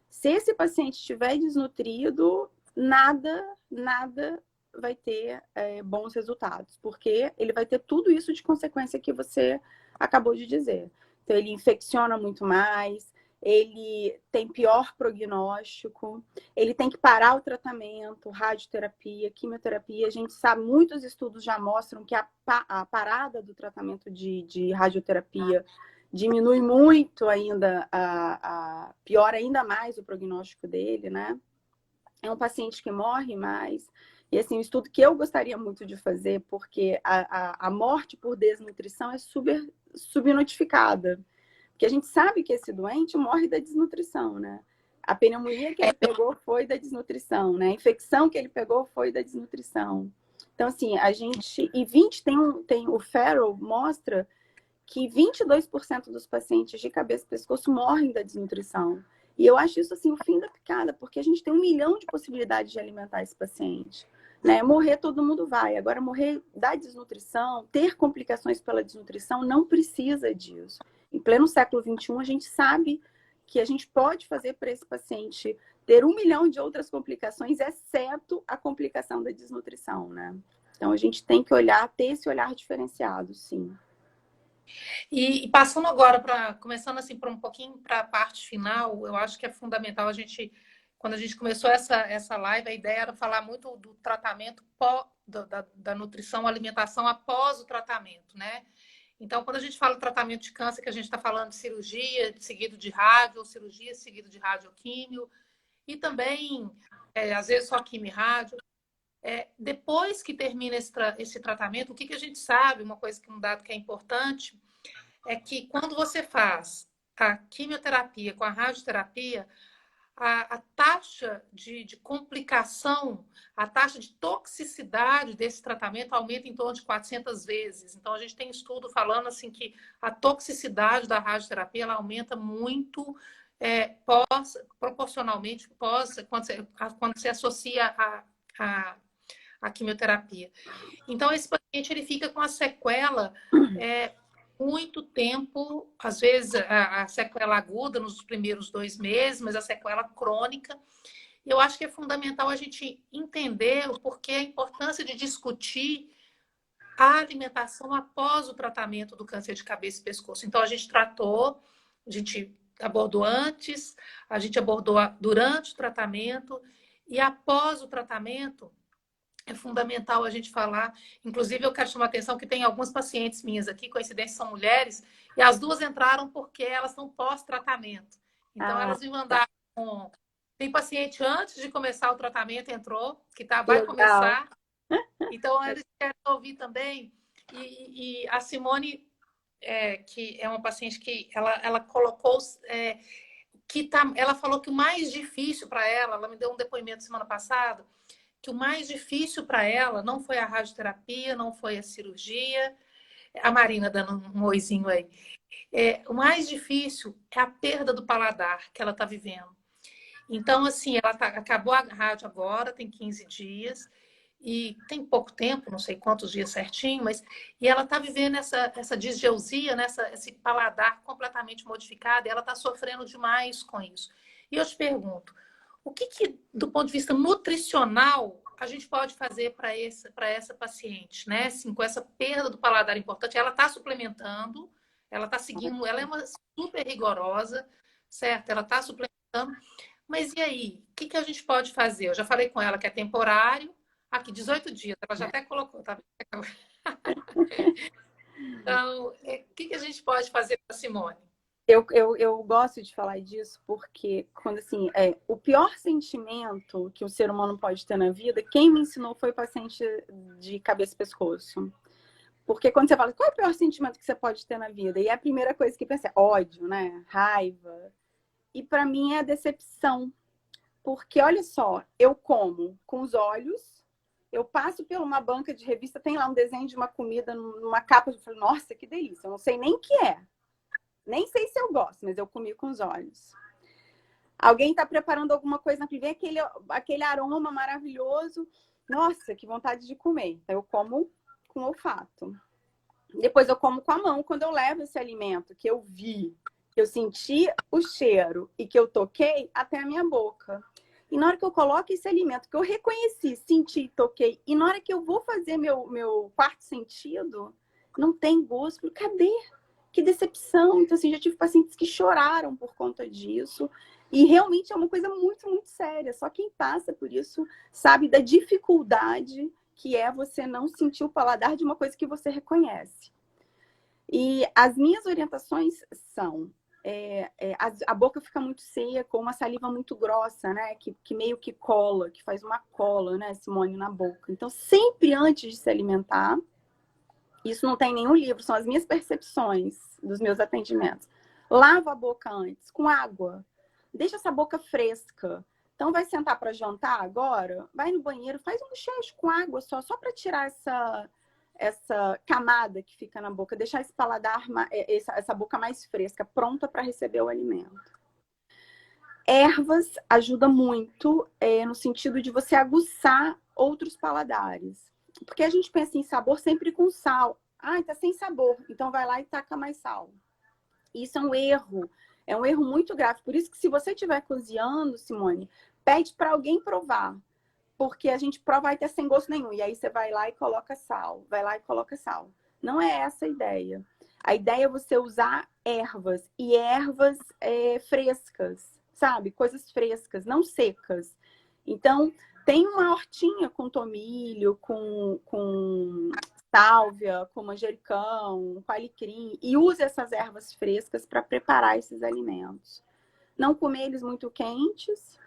Se esse paciente estiver desnutrido, nada vai ter bons resultados, porque ele vai ter tudo isso de consequência que você acabou de dizer. Então, ele infecciona muito mais, ele tem pior prognóstico, ele tem que parar o tratamento, radioterapia, quimioterapia. A gente sabe, muitos estudos já mostram que a parada do tratamento de radioterapia diminui muito ainda, piora ainda mais o prognóstico dele, né? É um paciente que morre mais. E assim, um estudo que eu gostaria muito de fazer, porque a morte por desnutrição é subnotificada. Porque a gente sabe que esse doente morre da desnutrição, né? A pneumonia que ele pegou foi da desnutrição, né? A infecção que ele pegou foi da desnutrição. Então, assim, a gente... E 20 tem o Farrell mostra que 22% dos pacientes de cabeça e pescoço morrem da desnutrição. E eu acho isso, assim, o fim da picada, porque a gente tem 1 milhão de possibilidades de alimentar esse paciente. Né? Morrer todo mundo vai. Agora, morrer da desnutrição, ter complicações pela desnutrição, não precisa disso. Em pleno século XXI, a gente sabe que a gente pode fazer para esse paciente ter 1 milhão de outras complicações, exceto a complicação da desnutrição, né? Então, a gente tem que ter esse olhar diferenciado, sim. E passando agora começando assim para um pouquinho para a parte final, eu acho que é fundamental quando a gente começou essa live, a ideia era falar muito do tratamento da nutrição, alimentação após o tratamento, né? Então, quando a gente fala tratamento de câncer, que a gente está falando de cirurgia, seguido de rádio, ou cirurgia seguido de radioquímio, e também, às vezes, só quimio e rádio. Depois que termina esse tratamento, o que a gente sabe, um dado que é importante, é que quando você faz a quimioterapia com a radioterapia, a taxa de complicação, a taxa de toxicidade desse tratamento aumenta em torno de 400 vezes. Então, a gente tem estudo falando assim que a toxicidade da radioterapia ela aumenta muito proporcionalmente quando se associa a quimioterapia. Então, esse paciente ele fica com a sequela muito tempo, às vezes a sequela aguda nos primeiros 2 meses, mas a sequela crônica. Eu acho que é fundamental a gente entender o porquê, a importância de discutir a alimentação após o tratamento do câncer de cabeça e pescoço. Então, a gente abordou antes, a gente abordou durante o tratamento e após o tratamento. É fundamental a gente falar. Inclusive, eu quero chamar a atenção que tem algumas pacientes minhas aqui, coincidência, são mulheres, e as duas entraram porque elas estão pós-tratamento. Então, elas me mandaram. Tem paciente antes de começar o tratamento, entrou, que vai começar. Então, eles querem ouvir também. E a Simone, que é uma paciente que ela colocou. Ela falou que o mais difícil para ela me deu um depoimento semana passada, que o mais difícil para ela não foi a radioterapia, não foi a cirurgia. A Marina dando um oizinho aí. O mais difícil é a perda do paladar que ela está vivendo. Então, assim, acabou a rádio agora, tem 15 dias, e tem pouco tempo, não sei quantos dias certinho, e ela está vivendo essa disgeusia, esse paladar completamente modificado, e ela está sofrendo demais com isso. E eu te pergunto, o que, do ponto de vista nutricional, a gente pode fazer para essa paciente, né? Assim, com essa perda do paladar importante, ela está suplementando, ela está seguindo, ela é uma super rigorosa, certo? Ela está suplementando, mas e aí? O que a gente pode fazer? Eu já falei com ela que é temporário, aqui, 18 dias, ela já até colocou, tá? Então, o que a gente pode fazer para a Simone? Eu gosto de falar disso porque, quando assim, o pior sentimento que o ser humano pode ter na vida, quem me ensinou foi o paciente de cabeça e pescoço. Porque quando você fala, qual é o pior sentimento que você pode ter na vida? E a primeira coisa que pensa é ódio, né? Raiva. E para mim é a decepção. Porque, olha só, eu como com os olhos, eu passo por uma banca de revista, tem lá um desenho de uma comida numa capa, eu falo, nossa, que delícia, eu não sei nem o que é. Nem sei se eu gosto, mas eu comi com os olhos. Alguém está preparando alguma coisa na cozinha, vem aquele aroma maravilhoso, nossa, que vontade de comer. Então, eu como com olfato. Depois eu como com a mão, quando eu levo esse alimento que eu vi, que eu senti o cheiro e que eu toquei até a minha boca. E na hora que eu coloco esse alimento, que eu reconheci, senti, toquei, e na hora que eu vou fazer meu quarto sentido, não tem gosto. Cadê? Que decepção. Então, assim, já tive pacientes que choraram por conta disso. E realmente é uma coisa muito, muito séria. Só quem passa por isso sabe da dificuldade que é você não sentir o paladar de uma coisa que você reconhece. E as minhas orientações são... a boca fica muito seca, uma saliva muito grossa, né? Que meio que cola, que faz uma cola, né, Simone, na boca. Então, sempre antes de se alimentar, isso não tem nenhum livro, são as minhas percepções dos meus atendimentos. Lava a boca antes, com água. Deixa essa boca fresca. Então, vai sentar para jantar agora? Vai no banheiro, faz um bochecho com água só para tirar essa camada que fica na boca, deixar esse paladar, essa boca mais fresca, pronta para receber o alimento. Ervas ajuda muito no sentido de você aguçar outros paladares. Porque a gente pensa em sabor sempre com sal. Ah, tá sem sabor, então vai lá e taca mais sal. Isso é um erro muito grave. Por isso que se você estiver cozinhando, Simone, pede para alguém provar. Porque a gente prova e tá sem gosto nenhum. E aí você vai lá e coloca sal. Vai lá e coloca sal. Não é essa a ideia. A ideia é você usar ervas. E ervas frescas, sabe? Coisas frescas, não secas. Então, tem uma hortinha com tomilho, com sálvia, com manjericão, com alecrim. E use essas ervas frescas para preparar esses alimentos. Não comer eles muito quentes,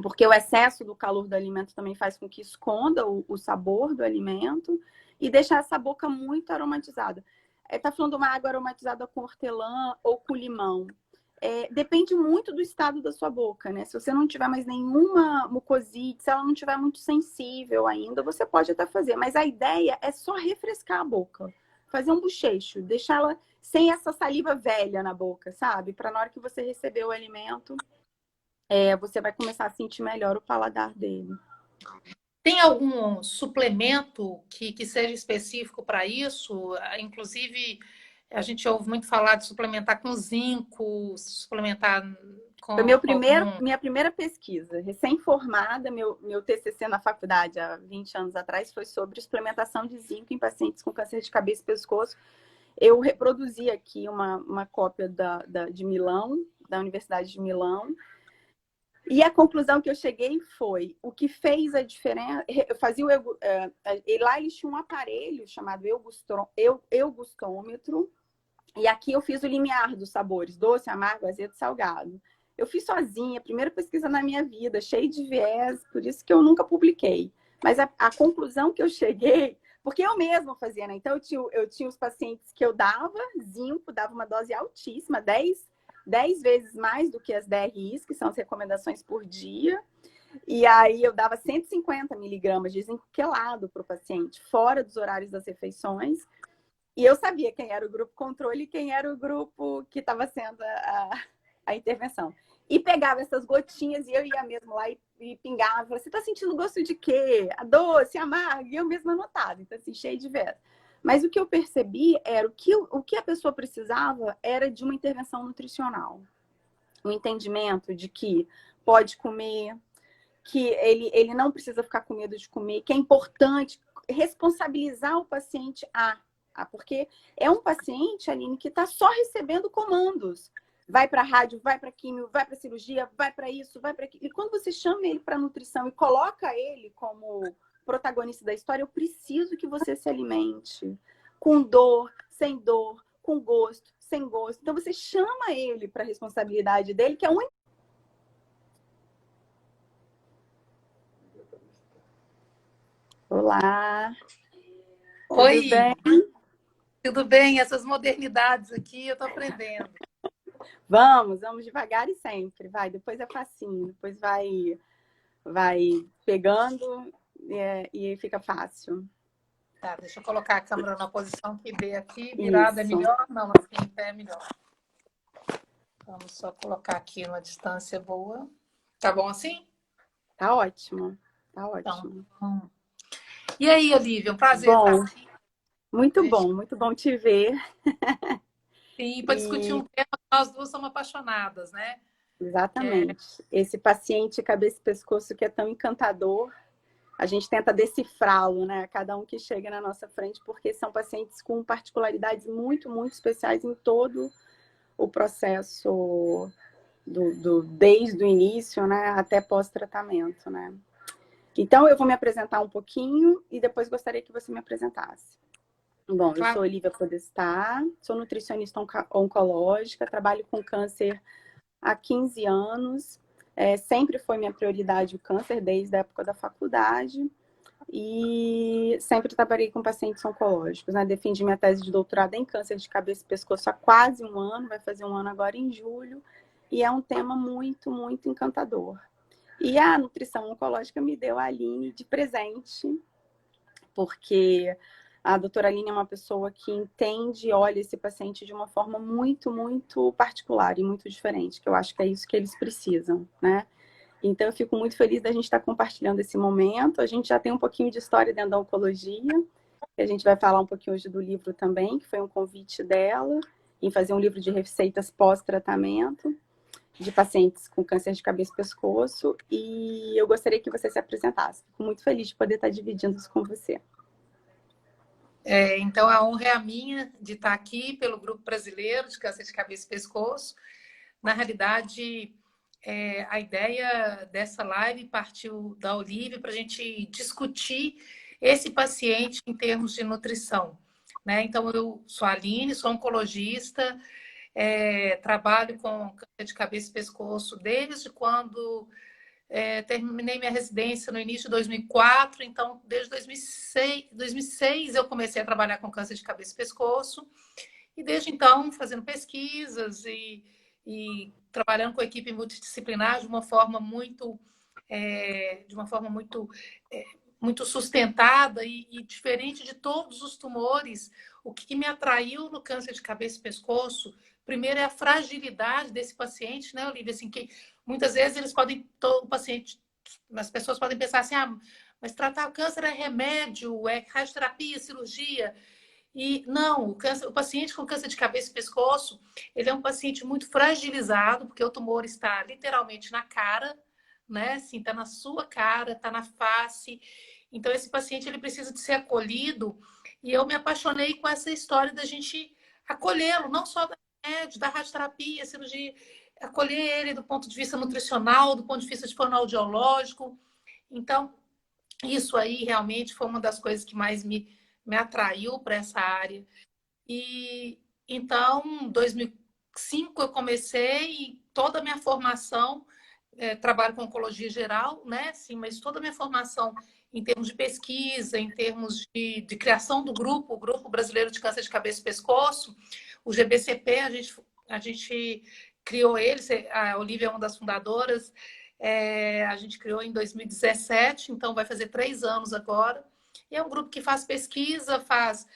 porque o excesso do calor do alimento também faz com que esconda o sabor do alimento e deixar essa boca muito aromatizada. Tá falando de uma água aromatizada com hortelã ou com limão. Depende muito do estado da sua boca, né? Se você não tiver mais nenhuma mucosite, se ela não tiver muito sensível ainda, você pode até fazer. Mas a ideia é só refrescar a boca. Fazer um bochecho, deixar ela sem essa saliva velha na boca, sabe? Para na hora que você receber o alimento, você vai começar a sentir melhor o paladar dele. Tem algum suplemento que seja específico para isso? Inclusive, a gente ouve muito falar de suplementar com zinco, suplementar com Foi minha primeira pesquisa, recém-formada, meu TCC na faculdade, há 20 anos atrás, foi sobre suplementação de zinco em pacientes com câncer de cabeça e pescoço. Eu reproduzi aqui uma cópia de Milão, da Universidade de Milão. E a conclusão que eu cheguei foi, o que fez a diferença, eu fazia lá eles tinham um aparelho chamado eugustômetro, e aqui eu fiz o limiar dos sabores, doce, amargo, azedo, salgado. Eu fiz sozinha, primeira pesquisa na minha vida, cheia de viés, por isso que eu nunca publiquei. Mas a conclusão que eu cheguei, porque eu mesma fazia, né? Então eu tinha os pacientes que eu dava zinco, dava uma dose altíssima, 10 vezes mais do que as DRIs, que são as recomendações por dia. E aí eu dava 150 miligramas de zinco quelado para o paciente, fora dos horários das refeições. E eu sabia quem era o grupo controle e quem era o grupo que estava sendo a intervenção. E pegava essas gotinhas e eu ia mesmo lá e pingava. Você está sentindo gosto de quê? A doce, amargo? E eu mesma anotava. Então, assim, cheio de verso. Mas o que eu percebi era o que a pessoa precisava era de uma intervenção nutricional. Um entendimento de que pode comer, que ele não precisa ficar com medo de comer, que é importante responsabilizar o paciente porque é um paciente, Aline, que está só recebendo comandos. Vai para rádio, vai para químio, vai para cirurgia, vai para isso, vai para aquilo. E quando você chama ele para nutrição e coloca ele como protagonista da história, eu preciso que você se alimente com dor, com gosto, sem gosto. Então você chama ele para a responsabilidade dele, que é um... Olá. Oi. Tudo bem? Tudo bem? Essas modernidades aqui eu tô aprendendo. Vamos devagar e sempre, vai. Depois é facinho, depois vai pegando e fica fácil. Tá, deixa eu colocar a câmera na posição que dê aqui. Virada é Isso. melhor? Não, assim em pé é melhor. Vamos só colocar aqui numa distância boa. Tá bom assim? Tá ótimo, tá Então, ótimo. e aí, Olivia, um prazer estar Bom, aqui. muito bom te ver. Sim, para discutir E um tema que nós duas somos apaixonadas, né? exatamente. Esse paciente cabeça e pescoço que é tão encantador, a gente tenta decifrá-lo, né? Cada um que chega na nossa frente, porque são pacientes com particularidades muito especiais em todo o processo desde o início, né, até pós-tratamento, né? Então, eu vou me apresentar um pouquinho e depois gostaria que você me apresentasse. Bom, eu sou Olivia Podestá, sou nutricionista oncológica, trabalho com câncer há 15 anos. Sempre foi minha prioridade o câncer, desde a época da faculdade. E sempre trabalhei com pacientes oncológicos, né? Defendi minha tese de doutorado em câncer de cabeça e pescoço há quase um ano, vai fazer um ano agora em julho. E é um tema muito encantador. E a nutrição oncológica me deu a Aline de presente, porque a doutora Aline é uma pessoa que entende e olha esse paciente de uma forma muito particular e muito diferente, que eu acho que é isso que eles precisam, né? Então, eu fico muito feliz da gente estar compartilhando esse momento. A gente já tem um pouquinho de história dentro da oncologia, que a gente vai falar um pouquinho hoje do livro também, que foi um convite dela, em fazer um livro de receitas pós-tratamento de pacientes com câncer de cabeça e pescoço. E eu gostaria que você se apresentasse. Fico muito feliz de poder estar dividindo isso com você. Então, a honra é a minha de estar aqui pelo Grupo Brasileiro de Câncer de Cabeça e Pescoço. Na realidade, a ideia dessa live partiu da Olivia para a gente discutir esse paciente em termos de nutrição, né? Então, eu sou a Aline, sou oncologista, trabalho com câncer de cabeça e pescoço desde quando terminei minha residência no início de 2004, então desde 2006 eu comecei a trabalhar com câncer de cabeça e pescoço, e desde então fazendo pesquisas e trabalhando com a equipe multidisciplinar de uma forma muito muito sustentada e diferente de todos os tumores. O que me atraiu no câncer de cabeça e pescoço, primeiro, é a fragilidade desse paciente, né, Olivia? Assim, que muitas vezes o paciente, as pessoas podem pensar assim, mas tratar o câncer é remédio, é radioterapia, cirurgia. E não, o paciente com câncer de cabeça e pescoço, ele é um paciente muito fragilizado, porque o tumor está literalmente na cara, né? Assim, está na sua cara, está na face. Então, esse paciente ele precisa de ser acolhido. E eu me apaixonei com essa história da gente acolhê-lo, não só da remédio, da radioterapia, cirurgia, acolher ele do ponto de vista nutricional, do ponto de vista de fonoaudiológico. Então, isso aí realmente foi uma das coisas que mais me atraiu para essa área. E então, em 2005 eu comecei toda a minha formação, trabalho com oncologia geral, né? Sim, mas toda a minha formação em termos de pesquisa, em termos de criação do grupo, o Grupo Brasileiro de Câncer de Cabeça e Pescoço, o GBCP, a gente criou ele, a Olivia é uma das fundadoras, a gente criou em 2017, então vai fazer 3 anos agora. E é um grupo que faz pesquisa, faz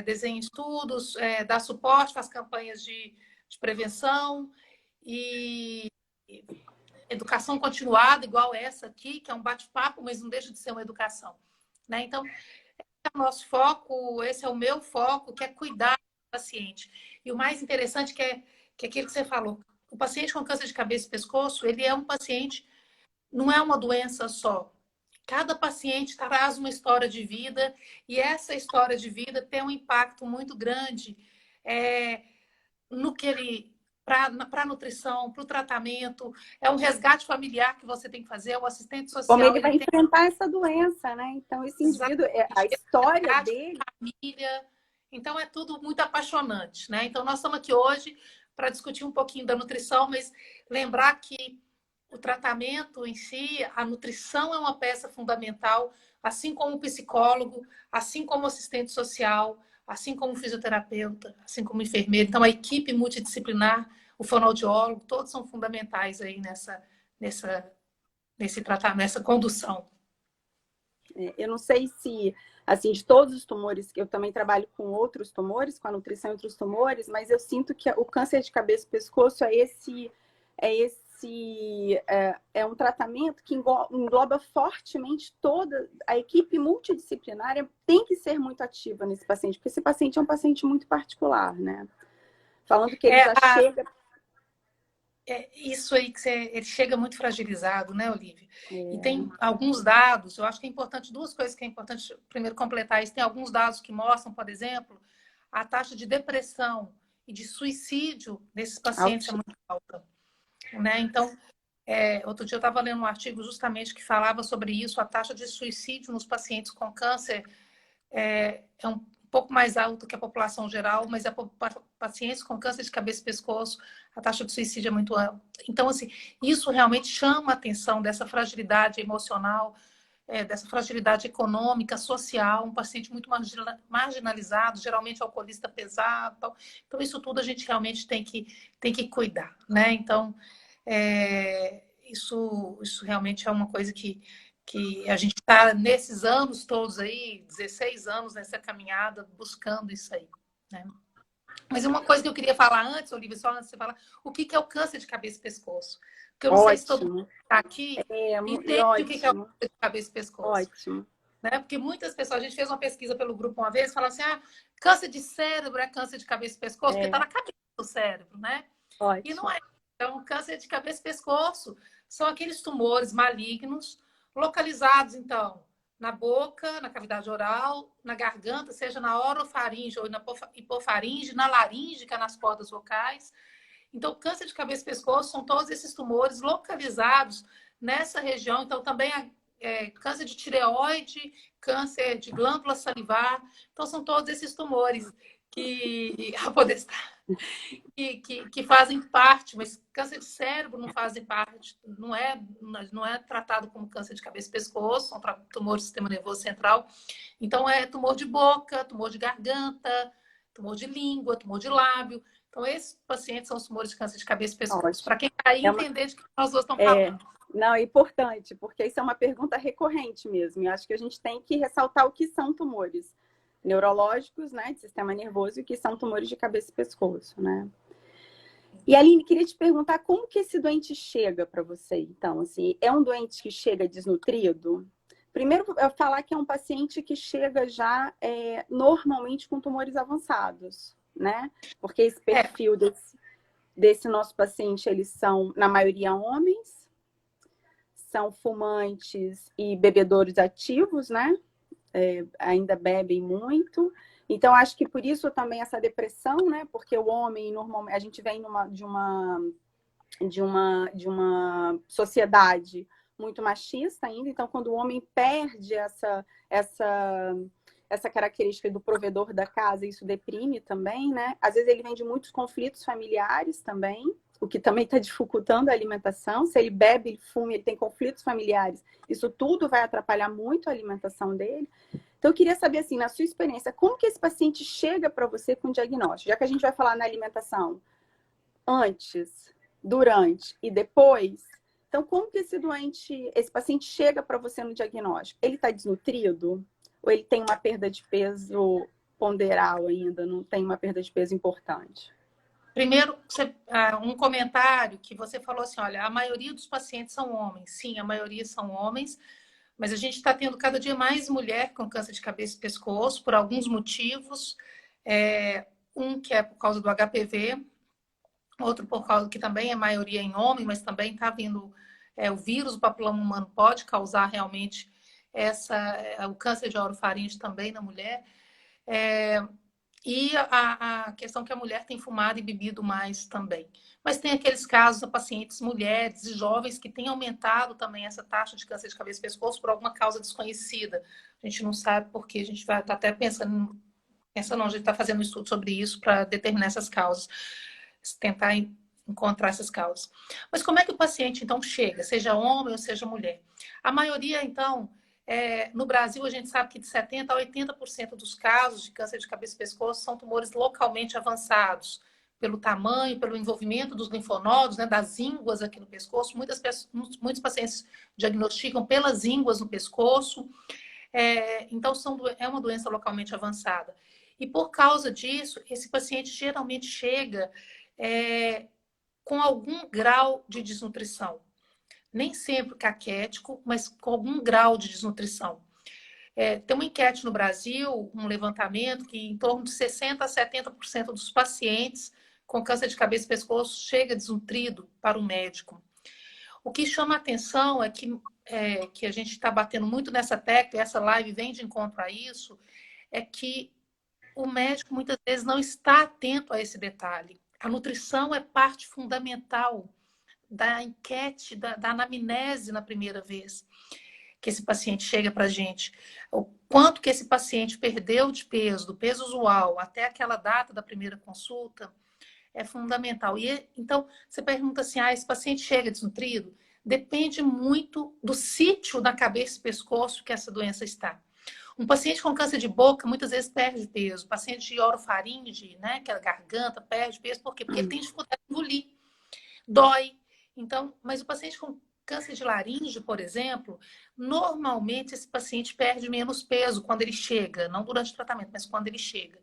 desenha estudos, dá suporte, faz campanhas de prevenção e educação continuada, igual essa aqui, que é um bate-papo, mas não deixa de ser uma educação, né? Então, esse é o nosso foco, esse é o meu foco, que é cuidar do paciente. E o mais interessante que é aquilo que você falou, o paciente com câncer de cabeça e pescoço, ele é um paciente, não é uma doença só. Cada paciente traz uma história de vida e essa história de vida tem um impacto muito grande no que ele para a nutrição, para o tratamento, é um resgate familiar que você tem que fazer, o assistente Como social ele vai enfrentar essa doença, né? Então, esse indivíduo, a história dele... família, então é tudo muito apaixonante, né? Então, nós estamos aqui hoje para discutir um pouquinho da nutrição, mas lembrar que o tratamento em si, a nutrição é uma peça fundamental, assim como o psicólogo, assim como o assistente social, assim como o fisioterapeuta, assim como o enfermeiro. Então, a equipe multidisciplinar, o fonoaudiólogo, todos são fundamentais aí nesse tratamento, nessa condução. Eu não sei se, assim, de todos os tumores, eu também trabalho com outros tumores, com a nutrição e outros tumores, mas eu sinto que o câncer de cabeça e pescoço é um tratamento que engloba fortemente toda a equipe multidisciplinária, tem que ser muito ativa nesse paciente, porque esse paciente é um paciente muito particular, né? Falando que ele já chega... Isso aí que ele chega muito fragilizado, né, Olívia? E tem alguns dados, eu acho que é importante, duas coisas que é importante primeiro completar isso. Tem alguns dados que mostram, por exemplo, a taxa de depressão e de suicídio desses pacientes é muito alta, né? Então, outro dia eu estava lendo um artigo justamente que falava sobre isso, a taxa de suicídio nos pacientes com câncer é um pouco mais alto que a população geral, mas pacientes com câncer de cabeça e pescoço, a taxa de suicídio é muito alta. Então, assim, isso realmente chama a atenção dessa fragilidade emocional, dessa fragilidade econômica, social, um paciente muito marginalizado, geralmente alcoolista pesado. Então, isso tudo a gente realmente tem que cuidar, né? Então, isso realmente é uma coisa que a gente está nesses anos todos aí, 16 anos nessa caminhada, buscando isso aí, né? Mas uma coisa que eu queria falar antes, Olívia, só antes de você falar, o que é o câncer de cabeça e pescoço? Porque eu não sei se todo mundo que está aqui entende o que é o câncer de cabeça e pescoço. Ótimo. Né? Porque muitas pessoas, a gente fez uma pesquisa pelo grupo uma vez, falando assim, câncer de cérebro é câncer de cabeça e pescoço, porque está na cabeça do cérebro, né? Ótimo. E não é. Então, câncer de cabeça e pescoço são aqueles tumores malignos localizados, então, na boca, na cavidade oral, na garganta, seja na orofaringe ou na hipofaringe, na laringe, nas cordas vocais. Então, câncer de cabeça e pescoço são todos esses tumores localizados nessa região. Então, também câncer de tireoide, câncer de glândula salivar. Então, são todos esses tumores que fazem parte, mas câncer de cérebro não fazem parte, não é tratado como câncer de cabeça e pescoço, são tumores do sistema nervoso central. Então, é tumor de boca, tumor de garganta, tumor de língua, tumor de lábio. Então, esses pacientes são os tumores de câncer de cabeça e pescoço. Para quem está aí entender de que nós dois estamos falando. Não, é importante, porque isso é uma pergunta recorrente mesmo. E acho que a gente tem que ressaltar o que são tumores neurológicos, né, de sistema nervoso, e que são tumores de cabeça e pescoço, né? E, Aline, queria te perguntar como que esse doente chega para você, então, assim, é um doente que chega desnutrido? Primeiro, eu falar que é um paciente que chega já normalmente com tumores avançados, né? Porque esse perfil desse nosso paciente, eles são, na maioria, homens, são fumantes e bebedores ativos, né? Ainda bebem muito. Então, acho que por isso também essa depressão, né? Porque o homem, normalmente, a gente vem de uma sociedade muito machista ainda. Então, quando o homem perde essa característica do provedor da casa, isso deprime também, né? Às vezes ele vem de muitos conflitos familiares também, o que também está dificultando a alimentação. Se ele bebe, ele fuma, ele tem conflitos familiares, isso tudo vai atrapalhar muito a alimentação dele. Então, eu queria saber, assim, na sua experiência, como que esse paciente chega para você com diagnóstico? Já que a gente vai falar na alimentação antes, durante e depois, então, como que esse paciente chega para você no diagnóstico? Ele está desnutrido? Ou ele tem uma perda de peso ponderal ainda? Não tem uma perda de peso importante? Primeiro, um comentário que você falou assim, olha, a maioria dos pacientes são homens. Sim, a maioria são homens, mas a gente está tendo cada dia mais mulher com câncer de cabeça e pescoço, por alguns motivos. Um que é por causa do HPV, outro por causa que também é maioria em homem, mas também está vindo o vírus, o papiloma humano pode causar realmente o câncer de orofaringe também na mulher. E a questão que a mulher tem fumado e bebido mais também. Mas tem aqueles casos de pacientes mulheres e jovens que têm aumentado também essa taxa de câncer de cabeça e pescoço por alguma causa desconhecida. A gente não sabe por quê, a gente vai estar até pensando, a gente está fazendo um estudo sobre isso para determinar essas causas, tentar encontrar essas causas. Mas como é que o paciente, então, chega, seja homem ou seja mulher? A maioria, então, No Brasil, a gente sabe que de 70% a 80% dos casos de câncer de cabeça e pescoço são tumores localmente avançados, pelo tamanho, pelo envolvimento dos linfonodos, né, das ínguas aqui no pescoço. Muitos pacientes diagnosticam pelas ínguas no pescoço. Então, é uma doença localmente avançada. E por causa disso, esse paciente geralmente chega com algum grau de desnutrição. Nem sempre caquético, mas com algum grau de desnutrição. Tem uma enquete no Brasil, um levantamento, que em torno de 60% a 70% dos pacientes com câncer de cabeça e pescoço chega desnutrido para o médico. O que chama a atenção é que a gente está batendo muito nessa tecla, e essa live vem de encontro a isso, é que o médico muitas vezes não está atento a esse detalhe. A nutrição é parte fundamental da enquete, da anamnese na primeira vez que esse paciente chega para a gente. O quanto que esse paciente perdeu de peso, do peso usual até aquela data da primeira consulta, é fundamental. Então, você pergunta assim, esse paciente chega desnutrido? Depende muito do sítio da cabeça e pescoço que essa doença está. Um paciente com câncer de boca, muitas vezes perde peso. O paciente de orofaringe, né, que é a garganta, perde peso. Por quê? Porque ele tem dificuldade de engolir. Dói. Então, mas o paciente com câncer de laringe, por exemplo, normalmente esse paciente perde menos peso quando ele chega. Não durante o tratamento, mas quando ele chega.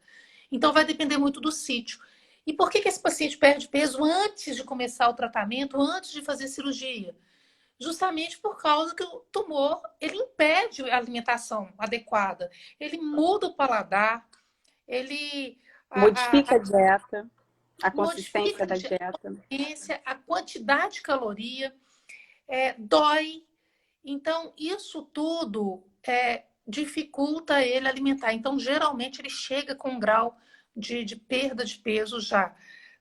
Então, vai depender muito do sítio. E por que esse paciente perde peso antes de começar o tratamento, antes de fazer cirurgia? Justamente por causa que o tumor, ele impede a alimentação adequada. Ele muda o paladar, ele Modifica a dieta, a consistência modifica da dieta. a quantidade de caloria, dói. Então, isso tudo dificulta ele alimentar. Então, geralmente, ele chega com um grau de perda de peso já,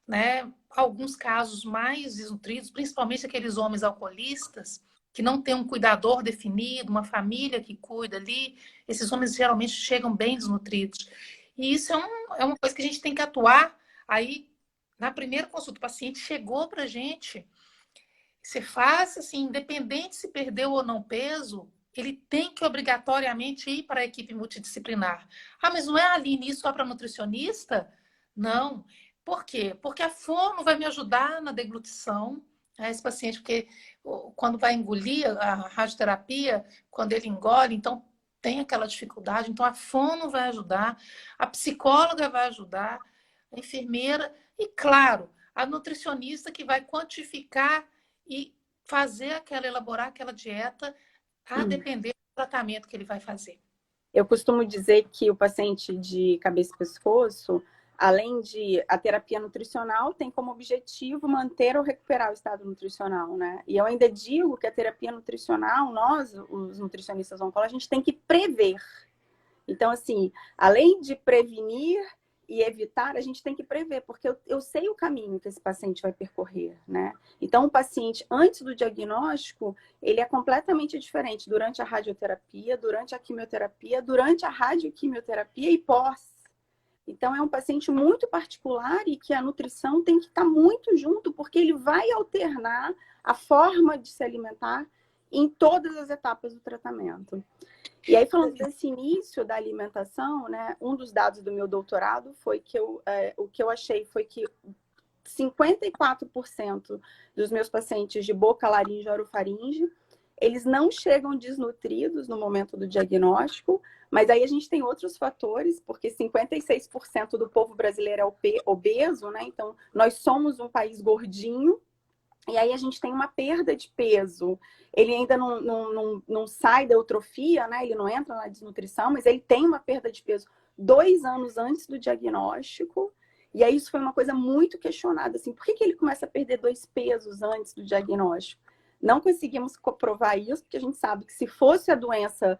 né? Alguns casos mais desnutridos, principalmente aqueles homens alcoolistas, que não têm um cuidador definido, uma família que cuida ali, esses homens geralmente chegam bem desnutridos. E isso é uma coisa que a gente tem que atuar. Aí, na primeira consulta, o paciente chegou para a gente, você faz assim, independente se perdeu ou não peso, ele tem que obrigatoriamente ir para a equipe multidisciplinar. Mas não é ali nisso só para nutricionista? Não. Por quê? Porque a fono vai me ajudar na deglutição, né, esse paciente, porque quando vai engolir a radioterapia, quando ele engole, então tem aquela dificuldade, então a fono vai ajudar, a psicóloga vai ajudar, a enfermeira e, claro, a nutricionista que vai quantificar e elaborar aquela dieta a depender do tratamento que ele vai fazer. Eu costumo dizer que o paciente de cabeça e pescoço, além de a terapia nutricional, tem como objetivo manter ou recuperar o estado nutricional, né? E eu ainda digo que a terapia nutricional, nós, os nutricionistas oncólogos, a gente tem que prever. Então, assim, além de prevenir e evitar, a gente tem que prever, porque eu sei o caminho que esse paciente vai percorrer, né? Então, o paciente, antes do diagnóstico, ele é completamente diferente durante a radioterapia, durante a quimioterapia, durante a radioquimioterapia e pós. Então, é um paciente muito particular e que a nutrição tem que estar muito junto, porque ele vai alternar a forma de se alimentar em todas as etapas do tratamento. E aí, falando desse início da alimentação, né, um dos dados do meu doutorado foi que o que eu achei foi que 54% dos meus pacientes de boca, laringe e orofaringe, eles não chegam desnutridos no momento do diagnóstico, mas aí a gente tem outros fatores, porque 56% do povo brasileiro é obeso, né? Então, nós somos um país gordinho, e aí a gente tem uma perda de peso. Ele ainda não sai da eutrofia, né? Ele não entra na desnutrição, mas ele tem uma perda de peso 2 anos antes do diagnóstico. E aí isso foi uma coisa muito questionada, assim, por que ele começa a perder 2 pesos antes do diagnóstico? Não conseguimos comprovar isso, porque a gente sabe que se fosse a doença,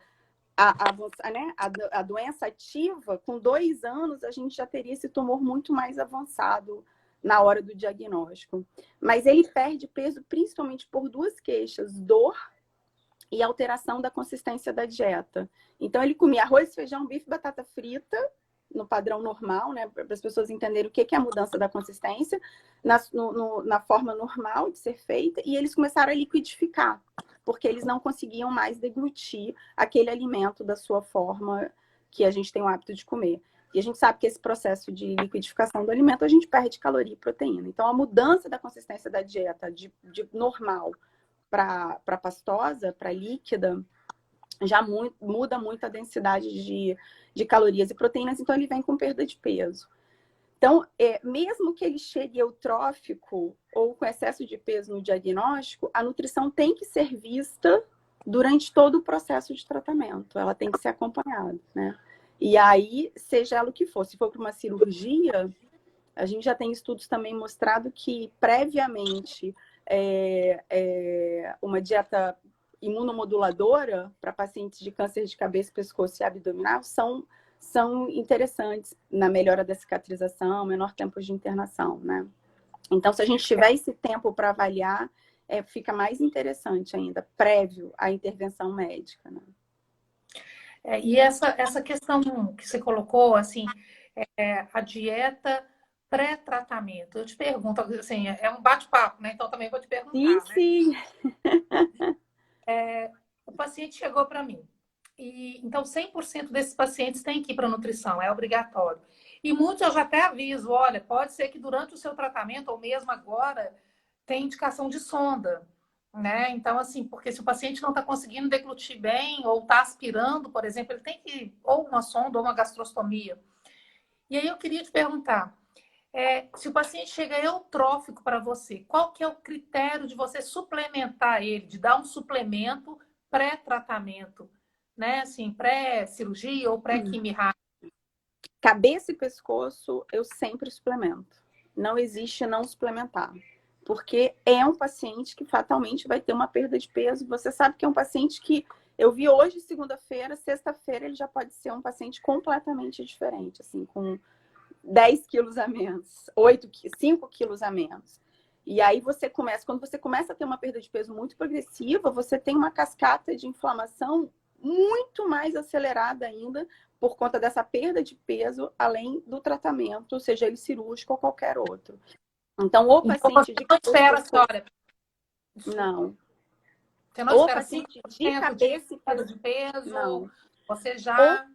a doença ativa, com 2 anos a gente já teria esse tumor muito mais avançado na hora do diagnóstico. Mas ele perde peso principalmente por 2 queixas, dor e alteração da consistência da dieta. Então ele comia arroz, feijão, bife, batata frita, no padrão normal, né? Para as pessoas entenderem o que é a mudança da consistência na forma normal de ser feita, e eles começaram a liquidificar, porque eles não conseguiam mais deglutir aquele alimento da sua forma que a gente tem o hábito de comer. E a gente sabe que esse processo de liquidificação do alimento, a gente perde caloria e proteína. Então, a mudança da consistência da dieta de normal para pastosa, para líquida, já muda muito a densidade de calorias e proteínas, então ele vem com perda de peso. Então, mesmo que ele chegue eutrófico ou com excesso de peso no diagnóstico, a nutrição tem que ser vista durante todo o processo de tratamento. Ela tem que ser acompanhada, né? E aí, seja ela o que for, se for para uma cirurgia, a gente já tem estudos também mostrado que, previamente, uma dieta imunomoduladora para pacientes de câncer de cabeça, pescoço e abdominal são interessantes na melhora da cicatrização, menor tempo de internação, né? Então, se a gente tiver esse tempo para avaliar, fica mais interessante ainda, prévio à intervenção médica, né? E essa questão que você colocou, assim, a dieta pré-tratamento. Eu te pergunto, assim, é um bate-papo, né? Então também vou te perguntar, Sim. O paciente chegou para mim. Então, 100% desses pacientes têm que ir para a nutrição, é obrigatório. E muitos eu já até aviso, olha, pode ser que durante o seu tratamento, ou mesmo agora, tem indicação de sonda, né? Então, assim, porque se o paciente não está conseguindo deglutir bem, ou está aspirando, por exemplo, ele tem que ou uma sonda ou uma gastrostomia. E aí eu queria te perguntar, se o paciente chega eutrófico para você, qual que é o critério de você suplementar ele, de dar um suplemento pré-tratamento, né? Assim, pré-cirurgia ou pré-quimio? Cabeça e pescoço, eu sempre suplemento. Não existe não suplementar. Porque é um paciente que fatalmente vai ter uma perda de peso. Você sabe que é um paciente que eu vi hoje, segunda-feira, sexta-feira, ele já pode ser um paciente completamente diferente, assim, com 10 quilos a menos, 5 quilos a menos. E aí quando você começa a ter uma perda de peso muito progressiva, você tem uma cascata de inflamação muito mais acelerada ainda por conta dessa perda de peso, além do tratamento, seja ele cirúrgico ou qualquer outro. Então, o paciente de cabeça espera, senhora. Não. Você não espera paciente de cabeça e perda de peso? Não. Você já...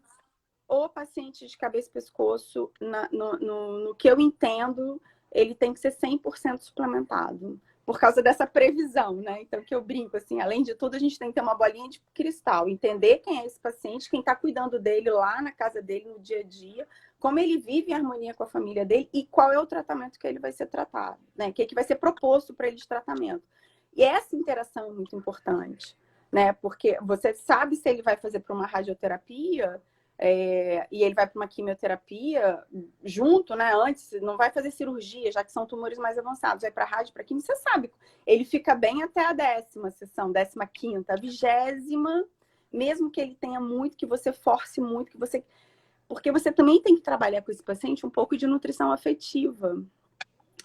O paciente de cabeça e pescoço, no que eu entendo, ele tem que ser 100% suplementado. Por causa dessa previsão, né? Então, que eu brinco, assim, além de tudo, a gente tem que ter uma bolinha de cristal. Entender quem é esse paciente, quem está cuidando dele lá na casa dele, no dia a dia, como ele vive em harmonia com a família dele e qual é o tratamento que ele vai ser tratado, né? O que vai ser proposto para ele de tratamento. E essa interação é muito importante, né? Porque você sabe se ele vai fazer para uma radioterapia... e ele vai para uma quimioterapia junto, né? Antes, não vai fazer cirurgia, já que são tumores mais avançados, vai para rádio, para quimio, você sabe, ele fica bem até a 10ª sessão, 15ª, a 20ª, mesmo que ele tenha muito, que você force muito, porque você também tem que trabalhar com esse paciente um pouco de nutrição afetiva,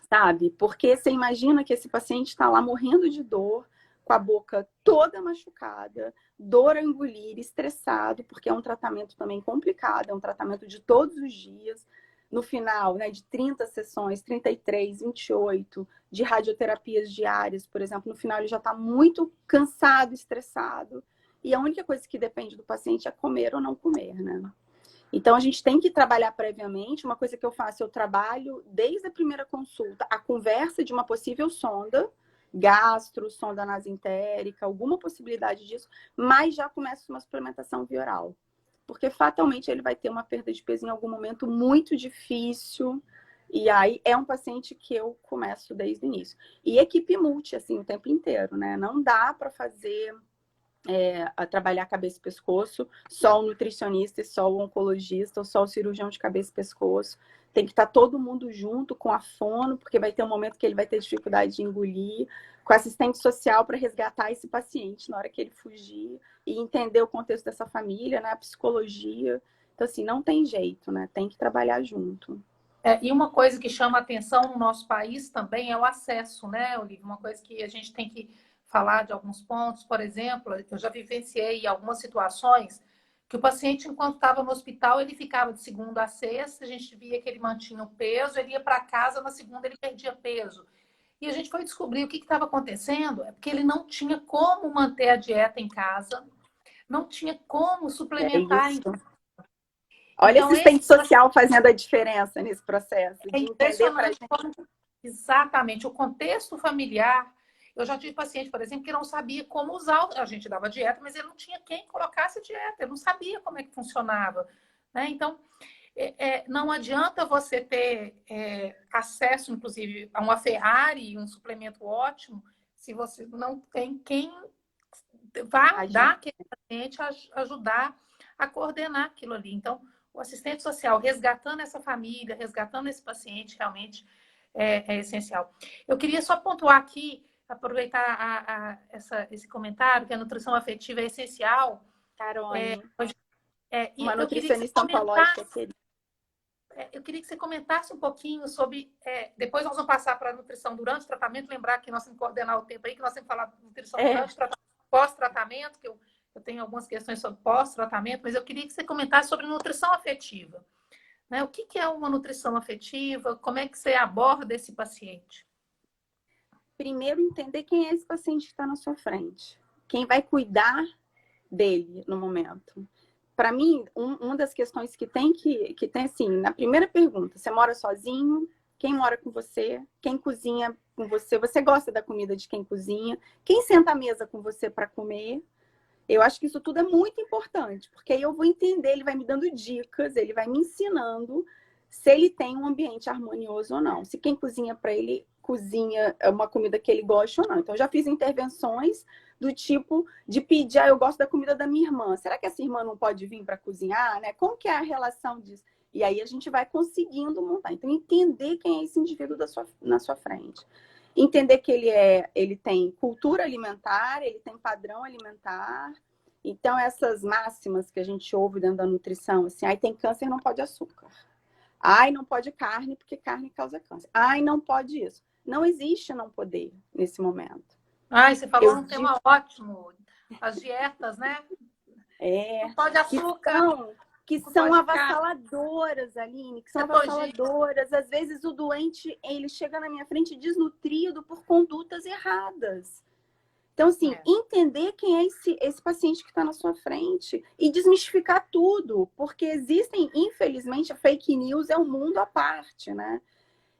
sabe? Porque você imagina que esse paciente está lá morrendo de dor, com a boca toda machucada, dor a engolir, estressado, porque é um tratamento também complicado, é um tratamento de todos os dias. No final, né, de 30 sessões, 33, 28, de radioterapias diárias, por exemplo, no final ele já está muito cansado, estressado, e a única coisa que depende do paciente é comer ou não comer, né? Então, a gente tem que trabalhar previamente. Uma coisa que eu faço, eu trabalho desde a primeira consulta, a conversa de uma possível sonda, gastro, sonda nasentérica, alguma possibilidade disso, mas já começa uma suplementação via oral. Porque fatalmente ele vai ter uma perda de peso em algum momento muito difícil. E aí é um paciente que eu começo desde o início. E equipe multi, assim, o tempo inteiro, né? Não dá para fazer... a trabalhar cabeça e pescoço, só o nutricionista e só o oncologista, ou só o cirurgião de cabeça e pescoço. Tem que estar todo mundo junto com a fono, porque vai ter um momento que ele vai ter dificuldade de engolir, com assistente social para resgatar esse paciente na hora que ele fugir e entender o contexto dessa família, né, a psicologia. Então, assim, não tem jeito, né? Tem que trabalhar junto. E uma coisa que chama atenção no nosso país também é o acesso, né, Olivia? Uma coisa que a gente tem que falar de alguns pontos, por exemplo, eu já vivenciei algumas situações que o paciente, enquanto estava no hospital, ele ficava de segunda a sexta, a gente via que ele mantinha o peso, ele ia para casa, na segunda ele perdia peso. E a gente foi descobrir o que estava acontecendo, é porque ele não tinha como manter a dieta em casa, não tinha como É suplementar. isso. Olha, Então, assistente social fazendo a diferença nesse processo, é de entender para a impressionante gente. como, exatamente, o contexto familiar. Eu já tive paciente, por exemplo, que não sabia como usar. A gente dava dieta, mas ele não tinha quem colocasse dieta, ele não sabia como é que funcionava. Né? Então, não adianta você ter acesso, inclusive, a uma Ferrari, um suplemento ótimo, se você não tem quem vá dar aquele paciente, ajudar a coordenar aquilo ali. Então, o assistente social resgatando essa família, resgatando esse paciente, realmente é essencial. Eu queria só pontuar aqui, aproveitar esse comentário, que a nutrição afetiva é essencial. Carone, E uma eu queria que você nutricionista oncológica querida. eu queria que você comentasse um pouquinho sobre. Depois nós vamos passar para a nutrição durante o tratamento. Lembrar que nós temos que coordenar o tempo aí, que nós temos que falar de nutrição durante o tratamento, pós-tratamento, que eu tenho algumas questões sobre pós-tratamento, mas eu queria que você comentasse sobre nutrição afetiva. Né? O que é uma nutrição afetiva? Como é que você aborda esse paciente? Primeiro, entender quem é esse paciente que está na sua frente. Quem vai cuidar dele no momento. Para mim, uma das questões que tem assim, na primeira pergunta, você mora sozinho? Quem mora com você? Quem cozinha com você? Você gosta da comida de quem cozinha? Quem senta à mesa com você para comer? Eu acho que isso tudo é muito importante, porque aí eu vou entender, ele vai me dando dicas, ele vai me ensinando se ele tem um ambiente harmonioso ou não. Se quem cozinha para ele cozinha uma comida que ele gosta ou não. Então, eu já fiz intervenções do tipo de pedir, eu gosto da comida da minha irmã. Será que essa irmã não pode vir para cozinhar? Né? Como que é a relação disso? E aí a gente vai conseguindo montar. Então, entender quem é esse indivíduo na sua frente. Entender que ele tem cultura alimentar, ele tem padrão alimentar. Então, essas máximas que a gente ouve dentro da nutrição, assim, ai, tem câncer, não pode açúcar. Ai, não pode carne, porque carne causa câncer. Ai, não pode isso. Não existe não poder nesse momento. Ai, você falou um tema ótimo. As dietas, né? Não pode açúcar. Que são avassaladoras, Aline, que são avassaladoras. Às vezes o doente, ele chega na minha frente desnutrido por condutas erradas. Então, assim, entender quem é esse paciente que está na sua frente e desmistificar tudo, porque existem, infelizmente, a fake news é um mundo à parte, né?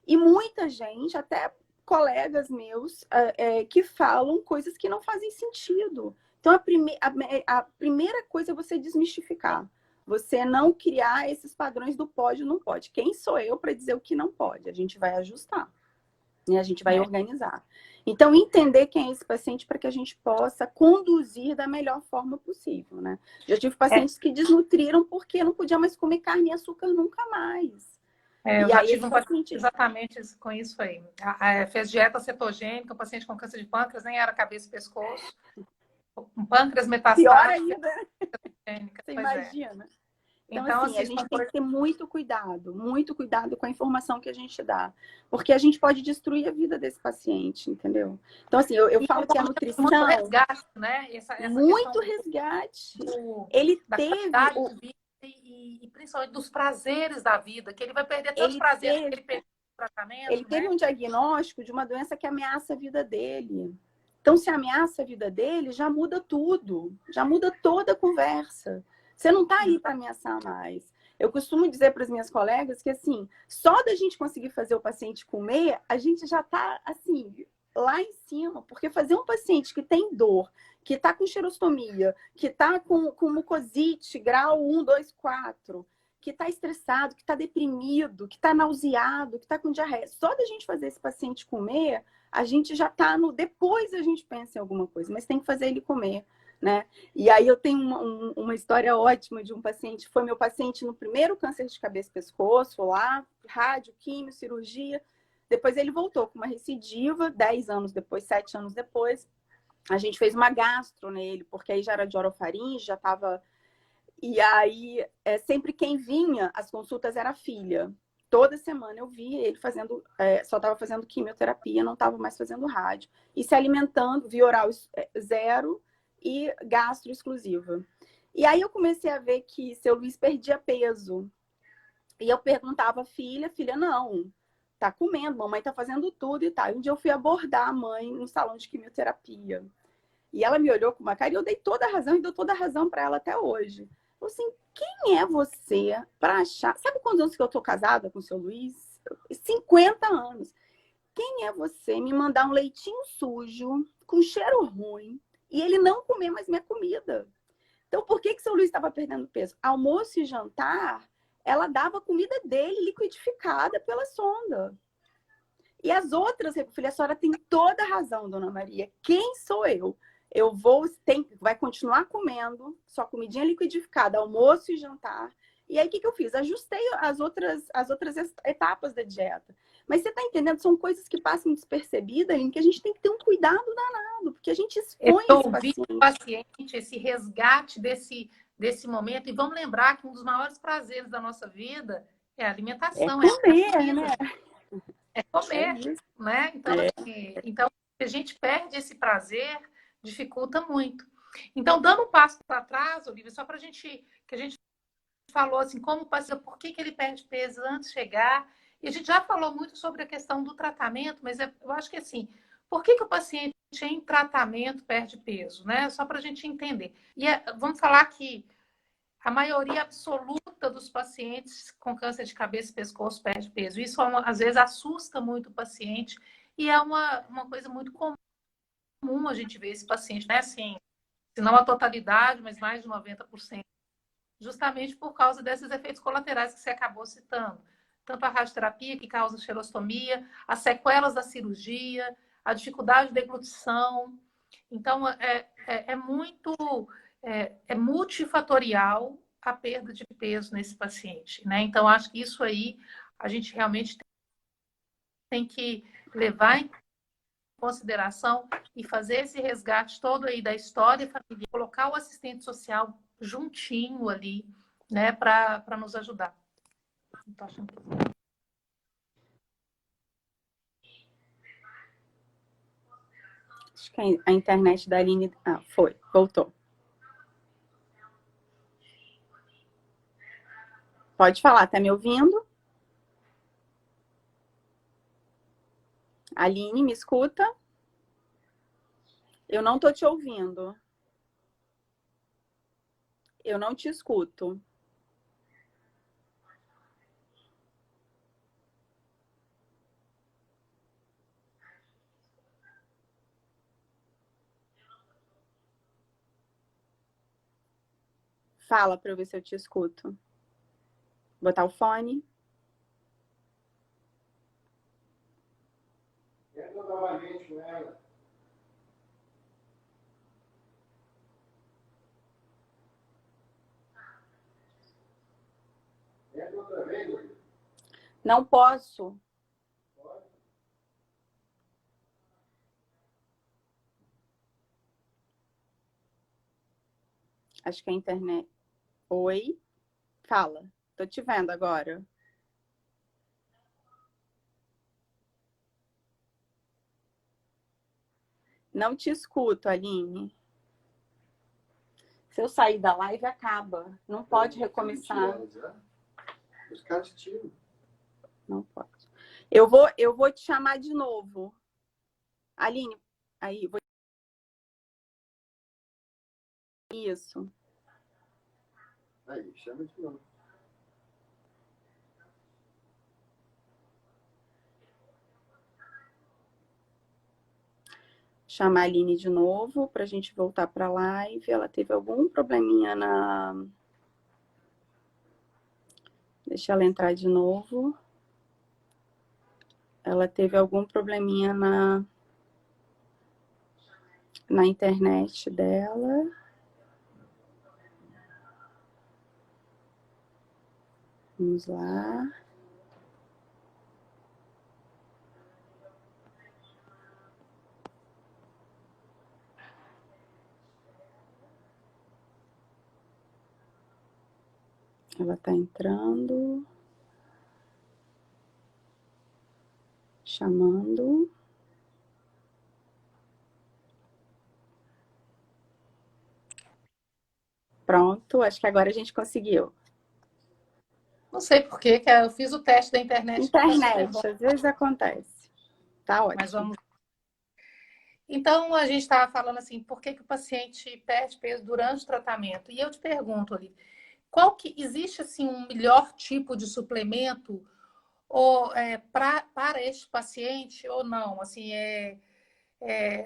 E muita gente, até colegas meus, que falam coisas que não fazem sentido. Então, a primeira coisa é você desmistificar. Você não criar esses padrões do pode ou não pode. Quem sou eu para dizer o que não pode? A gente vai ajustar. Né? A gente vai organizar. Então, entender quem é esse paciente para que a gente possa conduzir da melhor forma possível, né? Já tive pacientes que desnutriram porque não podia mais comer carne e açúcar nunca mais. Eu já tive um paciente exatamente com isso aí. Fez dieta cetogênica, um paciente com câncer de pâncreas, nem era cabeça e pescoço. Um pâncreas metastático. Pior ainda. Você imagina. Então, assim, a gente tem que ter muito cuidado com a informação que a gente dá. Porque a gente pode destruir a vida desse paciente, entendeu? Então, assim, eu falo que a nutrição... Muito resgate, né? Muito resgate. Ele teve... E principalmente dos prazeres da vida, que ele vai perder tantos prazeres que ele perdeu no tratamento. Ele teve um diagnóstico de uma doença que ameaça a vida dele. Então, se ameaça a vida dele, já muda tudo. Já muda toda a conversa. Você não está aí para ameaçar mais. Eu costumo dizer para as minhas colegas que, assim, só da gente conseguir fazer o paciente comer, a gente já está, assim, lá em cima. Porque fazer um paciente que tem dor, que está com xerostomia, que está com mucosite, grau 1, 2, 4, que está estressado, que está deprimido, que está nauseado, que está com diarreia. Só da gente fazer esse paciente comer, a gente já está no... Depois a gente pensa em alguma coisa, mas tem que fazer ele comer. Né? E aí eu tenho uma história ótima de um paciente, foi meu paciente no primeiro câncer de cabeça e pescoço, lá, rádio, químio, cirurgia. Depois ele voltou com uma recidiva, 10 anos depois, 7 anos depois. A gente fez uma gastro nele, porque aí já era de orofaringe, já estava... E aí, sempre quem vinha, as consultas era a filha. Toda semana eu via ele fazendo, só estava fazendo quimioterapia, não estava mais fazendo rádio. E se alimentando, via oral 0, e gastro exclusiva. E aí eu comecei a ver que seu Luiz perdia peso. E eu perguntava, filha, não, tá comendo, mamãe tá fazendo tudo e tal. E um dia eu fui abordar a mãe no salão de quimioterapia. E ela me olhou com uma cara e eu dei toda a razão e dou toda a razão para ela até hoje. Falei assim, quem é você para achar... Sabe quantos anos que eu tô casada com o seu Luiz? 50 anos. Quem é você me mandar um leitinho sujo, com cheiro ruim, e ele não comer mais minha comida? Então, por que que seu Luiz estava perdendo peso? Almoço e jantar, ela dava a comida dele liquidificada pela sonda. E as outras, eu falei, a senhora tem toda a razão, dona Maria. Quem sou eu? Eu vou, vai continuar comendo só comidinha liquidificada, almoço e jantar. E aí, o que que eu fiz? Ajustei as outras etapas da dieta. Mas você está entendendo? São coisas que passam despercebidas, em que a gente tem que ter um cuidado danado, porque a gente expõe esse Ouvir o paciente, esse resgate desse momento. E vamos lembrar que um dos maiores prazeres da nossa vida é a alimentação, é comer, a comida, né? é comer, isso. né? Então, então, se a gente perde esse prazer, dificulta muito. Então, dando um passo para trás, Olivia, só para que a gente falou assim, como o paciente, por que ele perde peso antes de chegar. E a gente já falou muito sobre a questão do tratamento, mas eu acho que assim, por que o paciente em tratamento perde peso, né? Só para a gente entender. E vamos falar que a maioria absoluta dos pacientes com câncer de cabeça e pescoço perde peso. Isso, às vezes, assusta muito o paciente e é uma coisa muito comum a gente ver esse paciente, né? Assim, se não a totalidade, mas mais de 90%, justamente por causa desses efeitos colaterais que você acabou citando. Tanto a radioterapia, que causa xerostomia, as sequelas da cirurgia, a dificuldade de deglutição. Então, é multifatorial a perda de peso nesse paciente, né? Então, acho que isso aí a gente realmente tem que levar em consideração e fazer esse resgate todo aí da história familiar, colocar o assistente social juntinho ali, né, para nos ajudar. Não tô achando que... Acho que a internet da Aline... Ah, foi, voltou. Pode falar, tá me ouvindo? Aline, me escuta? Eu não tô te ouvindo. Eu não te escuto. Fala para eu ver se eu te escuto. Botar o fone. Entra novamente com ela. Entra outra vez, Luiz. Não posso. Acho que é a internet. Oi? Fala. Tô te vendo agora. Não te escuto, Aline. Se eu sair da live, acaba. Não pode recomeçar. Os caras tiram. Não pode. Eu vou te chamar de novo. Aline, aí, vou... Isso. Aí, chama de novo. Chamar a Aline de novo para a gente voltar para a live. Ela teve algum probleminha na... Deixa ela entrar de novo. Ela teve algum probleminha na internet dela. Vamos lá. Ela está entrando. Chamando. Pronto, acho que agora a gente conseguiu. Não sei por quê, que eu fiz o teste da internet. Internet, às vezes acontece. Tá Mas ótimo. vamos. Então, a gente estava falando assim, por que que o paciente perde peso durante o tratamento? E eu te pergunto ali, qual que existe assim um melhor tipo de suplemento ou para este paciente ou não? Assim,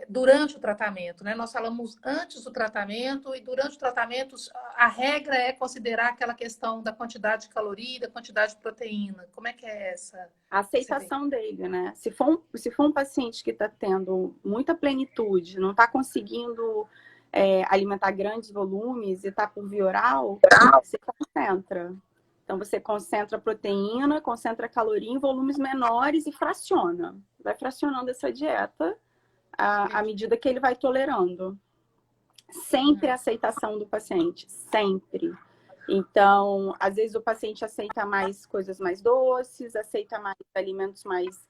durante o tratamento, né? Nós falamos antes do tratamento e durante o tratamento a regra é considerar aquela questão da quantidade de caloria, da quantidade de proteína. Como é que é essa? A aceitação dele, né? Se for um paciente que está tendo muita plenitude, não está conseguindo alimentar grandes volumes e está por via oral, você concentra. Então, você concentra proteína, concentra caloria em volumes menores e fraciona. Vai fracionando essa dieta à medida que ele vai tolerando. Sempre a aceitação do paciente, sempre. Então, às vezes o paciente aceita mais coisas mais doces, aceita mais alimentos mais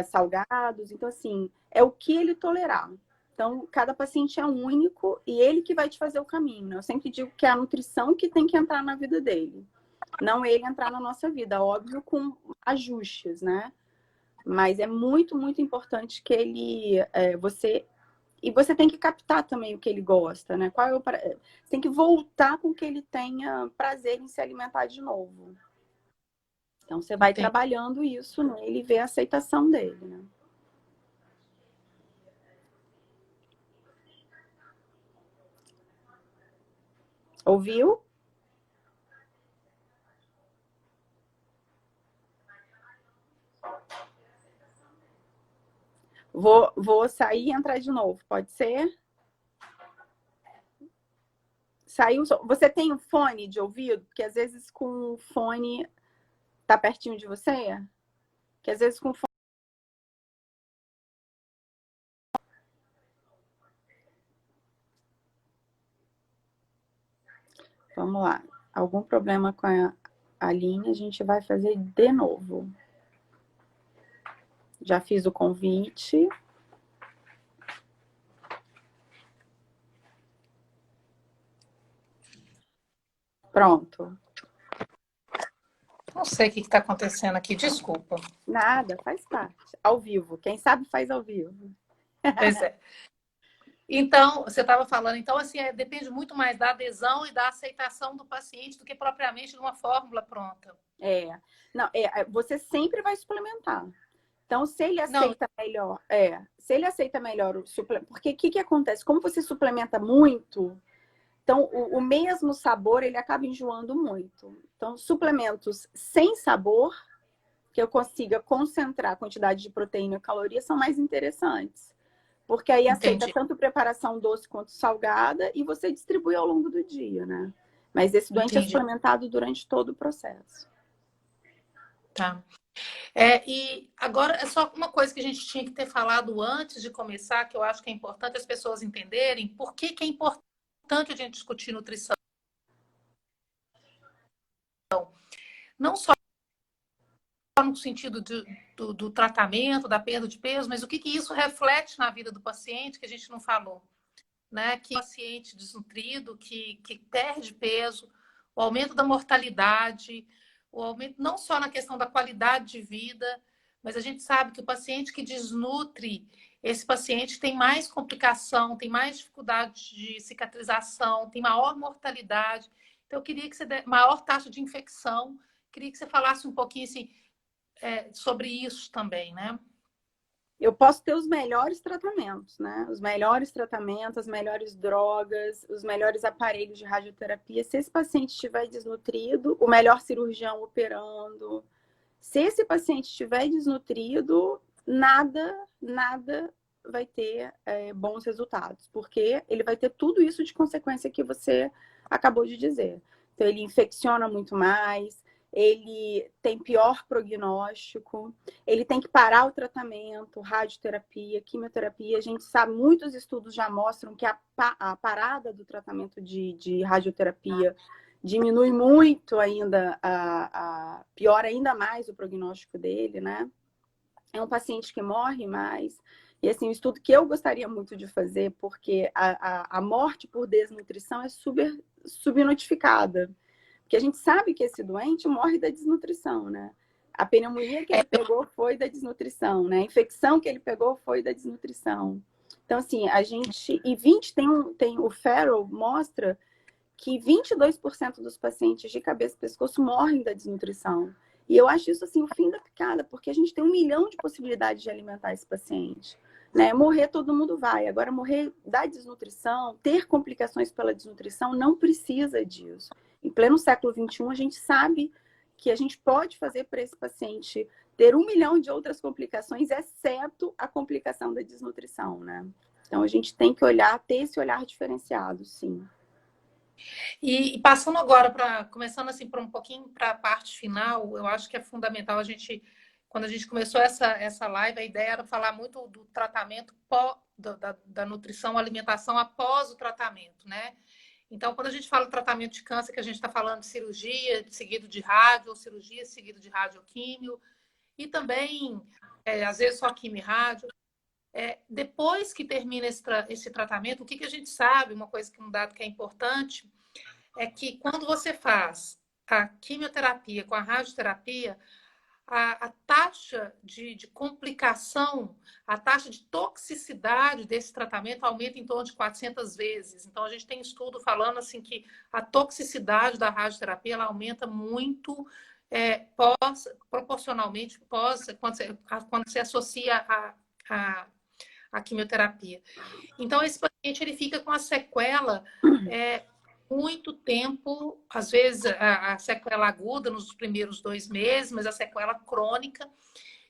salgados. Então, assim, é o que ele tolerar. Então, cada paciente é único e ele que vai te fazer o caminho, né? Eu sempre digo que é a nutrição que tem que entrar na vida dele. Não ele entrar na nossa vida, óbvio, com ajustes, né? Mas é muito, muito importante que você tem que captar também o que ele gosta, né? Você tem que voltar com que ele tenha prazer em se alimentar de novo. Então, você vai trabalhando isso nele e ver a aceitação dele, né? Ouviu? Vou sair e entrar de novo, pode ser? Saiu. Você tem um fone de ouvido? Porque às vezes com o fone tá pertinho de você? Que às vezes com o fone. Vamos lá. Algum problema com a linha, a gente vai fazer de novo. Já fiz o convite. Pronto. Não sei o que está acontecendo aqui, desculpa. Nada, faz parte. Ao vivo. Quem sabe faz ao vivo. Pois é. Então, você estava falando, então, assim, depende muito mais da adesão e da aceitação do paciente do que propriamente de uma fórmula pronta. Não, você sempre vai suplementar. Então, se ele Não, aceita melhor, se ele aceita melhor o suplemento, porque o que acontece? Como você suplementa muito, então o mesmo sabor ele acaba enjoando muito. Então, suplementos sem sabor, que eu consiga concentrar a quantidade de proteína e caloria, são mais interessantes. Porque aí aceita entendi. tanto preparação doce quanto salgada e você distribui ao longo do dia, né? Mas esse doente é Entendi. suplementado durante todo o processo. Tá. E agora é só uma coisa que a gente tinha que ter falado antes de começar, que eu acho que é importante as pessoas entenderem por que é importante a gente discutir nutrição. Não só no sentido do tratamento, da perda de peso, mas o que isso reflete na vida do paciente, que a gente não falou. Né? Que o paciente desnutrido, que perde peso, o aumento da mortalidade, o aumento não só na questão da qualidade de vida, mas a gente sabe que o paciente que desnutre, esse paciente tem mais complicação, tem mais dificuldade de cicatrização, tem maior mortalidade. Então, eu queria que você maior taxa de infecção. Queria que você falasse um pouquinho assim, sobre isso também, né? Eu posso ter os melhores tratamentos, né? Os melhores tratamentos, as melhores drogas, os melhores aparelhos de radioterapia. Se esse paciente estiver desnutrido, o melhor cirurgião operando. Se esse paciente estiver desnutrido, nada vai ter bons resultados, porque ele vai ter tudo isso de consequência que você acabou de dizer. Então, ele infecciona muito mais, ele tem pior prognóstico, ele tem que parar o tratamento, radioterapia, quimioterapia. A gente sabe, muitos estudos já mostram que a parada do tratamento de radioterapia diminui muito ainda, piora ainda mais o prognóstico dele, né? É um paciente que morre mais. E assim, o estudo que eu gostaria muito de fazer, porque a morte por desnutrição é subnotificada. Porque a gente sabe que esse doente morre da desnutrição, né? A pneumonia que ele pegou foi da desnutrição, né? A infecção que ele pegou foi da desnutrição. Então, assim, a gente... E o Farrell mostra que 22% dos pacientes de cabeça e pescoço morrem da desnutrição. E eu acho isso, assim, o fim da picada, porque a gente tem 1 milhão de possibilidades de alimentar esse paciente. Né? Morrer todo mundo vai. Agora, morrer da desnutrição, ter complicações pela desnutrição, não precisa disso. Em pleno século XXI, a gente sabe que a gente pode fazer para esse paciente ter 1 milhão de outras complicações, exceto a complicação da desnutrição, né? Então, a gente tem que ter esse olhar diferenciado, sim. E passando agora começando assim por um pouquinho para a parte final, eu acho que é fundamental quando a gente começou essa live, a ideia era falar muito do tratamento da nutrição, alimentação após o tratamento, né? Então, quando a gente fala de tratamento de câncer, que a gente está falando de cirurgia seguido de rádio, ou cirurgia seguido de radioquímio, e também, às vezes, só quimio e rádio. Depois que termina esse tratamento, o que a gente sabe, um dado que é importante, é que quando você faz a quimioterapia com a radioterapia, a taxa de complicação, a taxa de toxicidade desse tratamento aumenta em torno de 400 vezes. Então, a gente tem estudo falando assim que a toxicidade da radioterapia ela aumenta muito proporcionalmente quando se associa a quimioterapia. Então, esse paciente ele fica com a sequela muito tempo, às vezes a sequela aguda nos primeiros 2 meses, mas a sequela crônica.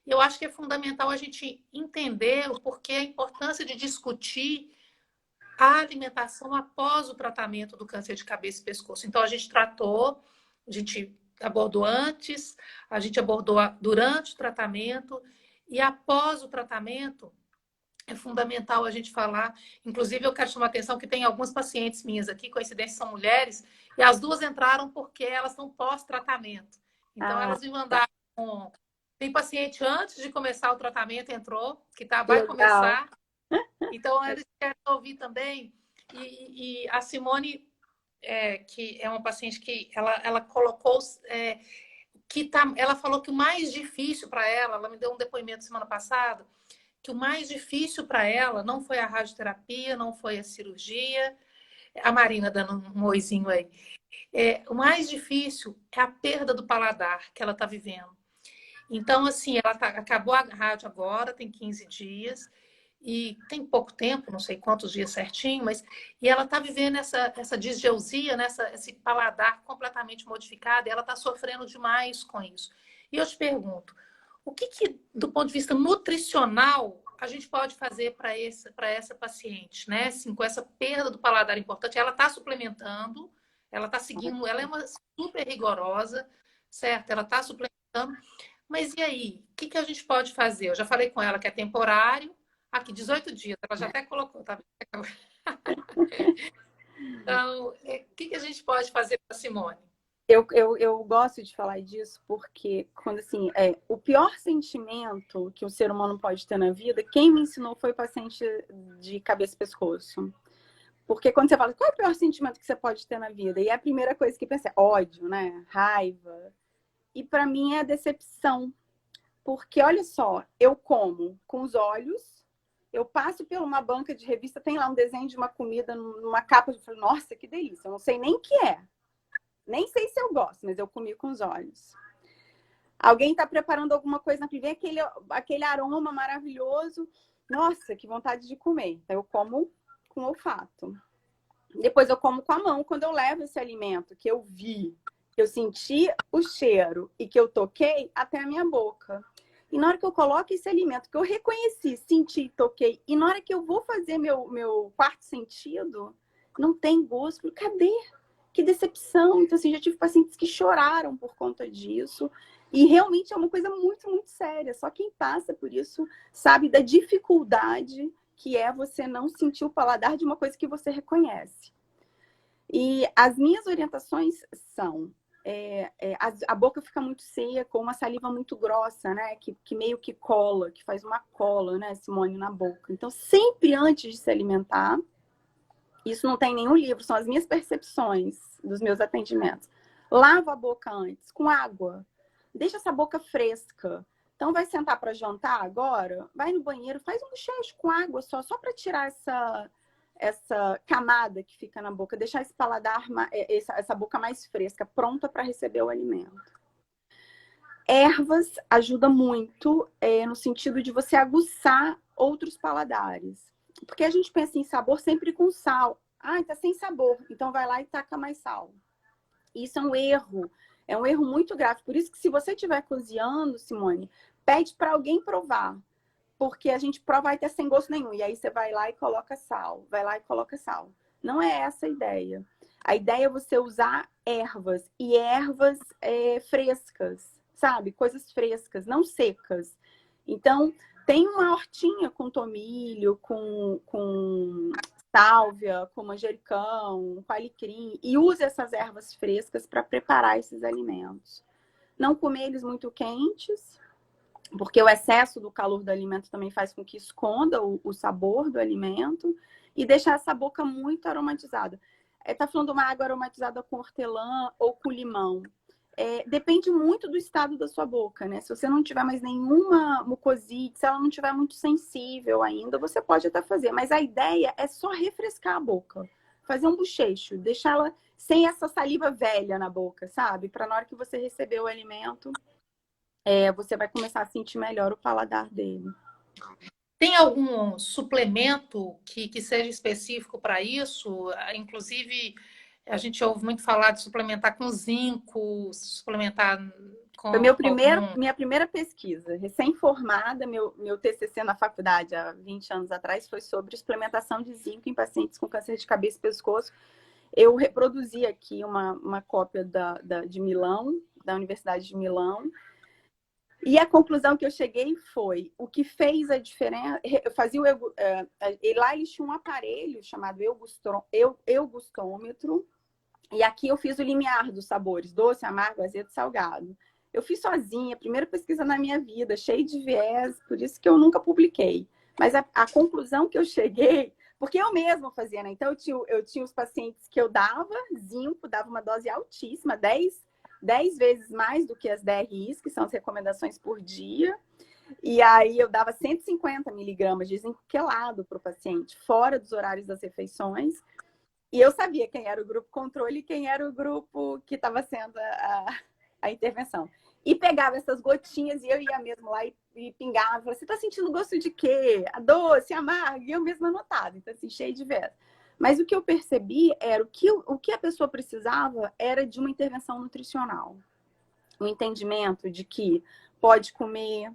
E eu acho que é fundamental a gente entender o porquê, a importância de discutir a alimentação após o tratamento do câncer de cabeça e pescoço. Então, a gente abordou antes, a gente abordou durante o tratamento e após o tratamento. É fundamental a gente falar. Inclusive, eu quero chamar a atenção que tem algumas pacientes minhas aqui, coincidência, são mulheres, e as 2 entraram porque elas estão pós-tratamento. Então, elas me mandaram. Tem paciente antes de começar o tratamento, entrou, que vai começar. Então, eles querem ouvir também. E a Simone, que é uma paciente que ela colocou. Ela falou que o mais difícil para ela me deu um depoimento semana passada, que o mais difícil para ela não foi a radioterapia, não foi a cirurgia. A Marina dando um oizinho aí. O mais difícil é a perda do paladar que ela está vivendo. Então, assim, acabou a rádio agora, tem 15 dias, e tem pouco tempo, não sei quantos dias certinho, e ela está vivendo essa disgeusia, né? Esse paladar completamente modificado, e ela está sofrendo demais com isso. E eu te pergunto, o que, do ponto de vista nutricional, a gente pode fazer para essa paciente, né? Assim, com essa perda do paladar importante, ela está suplementando, ela está seguindo, ela é uma super rigorosa, certo? Ela está suplementando, mas e aí? O que a gente pode fazer? Eu já falei com ela que é temporário, aqui, 18 dias, ela já até colocou, tá? Então, o que a gente pode fazer para a Simone? Eu gosto de falar disso porque, quando assim, o pior sentimento que o ser humano pode ter na vida, quem me ensinou foi o paciente de cabeça e pescoço. Porque quando você fala, qual é o pior sentimento que você pode ter na vida? E a primeira coisa que pensa é ódio, né? Raiva. E para mim é a decepção. Porque, olha só, eu como com os olhos, eu passo por uma banca de revista, tem lá um desenho de uma comida numa capa, eu falo, nossa, que delícia, eu não sei nem o que é. Nem sei se eu gosto, mas eu comi com os olhos. Alguém está preparando alguma coisa na frente, vem aquele aroma maravilhoso. Nossa, que vontade de comer. Então, eu como com olfato. Depois eu como com a mão. Quando eu levo esse alimento que eu vi, que eu senti o cheiro e que eu toquei até a minha boca. E na hora que eu coloco esse alimento, que eu reconheci, senti, toquei, e na hora que eu vou fazer meu quarto sentido, não tem gosto. Cadê? Que decepção. Então, assim, já tive pacientes que choraram por conta disso. E realmente é uma coisa muito, muito séria. Só quem passa por isso sabe da dificuldade que é você não sentir o paladar de uma coisa que você reconhece. E as minhas orientações são a boca fica muito seca, ou uma saliva muito grossa, né? Que meio que cola, que faz uma cola, né, Simone, na boca. Então, sempre antes de se alimentar, isso não tem em nenhum livro, são as minhas percepções dos meus atendimentos. Lava a boca antes, com água. Deixa essa boca fresca. Então, vai sentar para jantar agora? Vai no banheiro, faz um bochecho com água só para tirar essa camada que fica na boca, deixar esse paladar, essa boca mais fresca, pronta para receber o alimento. Ervas ajuda muito no sentido de você aguçar outros paladares. Porque a gente pensa em sabor sempre com sal. Ah, tá sem sabor, então vai lá e taca mais sal. Isso é um erro muito grave. Por isso que se você estiver cozinhando, Simone, pede para alguém provar. Porque a gente prova vai ter sem gosto nenhum. E aí você vai lá e coloca sal. Vai lá e coloca sal. Não é essa a ideia. A ideia é você usar ervas. E ervas frescas, sabe? Coisas frescas, não secas. Então, tem uma hortinha com tomilho, com sálvia, com manjericão, com alecrim. E use essas ervas frescas para preparar esses alimentos. Não comer eles muito quentes, porque o excesso do calor do alimento também faz com que esconda o sabor do alimento, e deixar essa boca muito aromatizada. Tá falando de uma água aromatizada com hortelã ou com limão. Depende muito do estado da sua boca, né? Se você não tiver mais nenhuma mucosite, se ela não tiver muito sensível ainda, você pode até fazer. Mas a ideia é só refrescar a boca. Fazer um bochecho, deixá-la sem essa saliva velha na boca, sabe? Para na hora que você receber o alimento, você vai começar a sentir melhor o paladar dele. Tem algum suplemento que seja específico para isso? Inclusive, a gente ouve muito falar de suplementar com zinco, suplementar com... Foi minha primeira pesquisa. Recém-formada, meu TCC na faculdade, há 20 anos atrás, foi sobre suplementação de zinco em pacientes com câncer de cabeça e pescoço. Eu reproduzi aqui uma cópia de Milão, da Universidade de Milão. E a conclusão que eu cheguei foi, o que fez a diferença, lá eles tinham um aparelho chamado eugustômetro, e aqui eu fiz o limiar dos sabores, doce, amargo, azedo, salgado. Eu fiz sozinha, primeira pesquisa na minha vida, cheia de viés, por isso que eu nunca publiquei. Mas a conclusão que eu cheguei, porque eu mesma fazia, né? Então eu tinha os pacientes que eu dava zinco, dava uma dose altíssima, 10 vezes mais do que as DRIs, que são as recomendações por dia. E aí eu dava 150 miligramas de zinco quelado para o paciente, fora dos horários das refeições. E eu sabia quem era o grupo controle e quem era o grupo que estava sendo a intervenção. E pegava essas gotinhas e eu ia mesmo lá e pingava. Você está sentindo gosto de quê? A doce, amargo? E eu mesma anotava. Então, assim, cheio de verso. Mas o que eu percebi era o que a pessoa precisava era de uma intervenção nutricional. Um entendimento de que pode comer,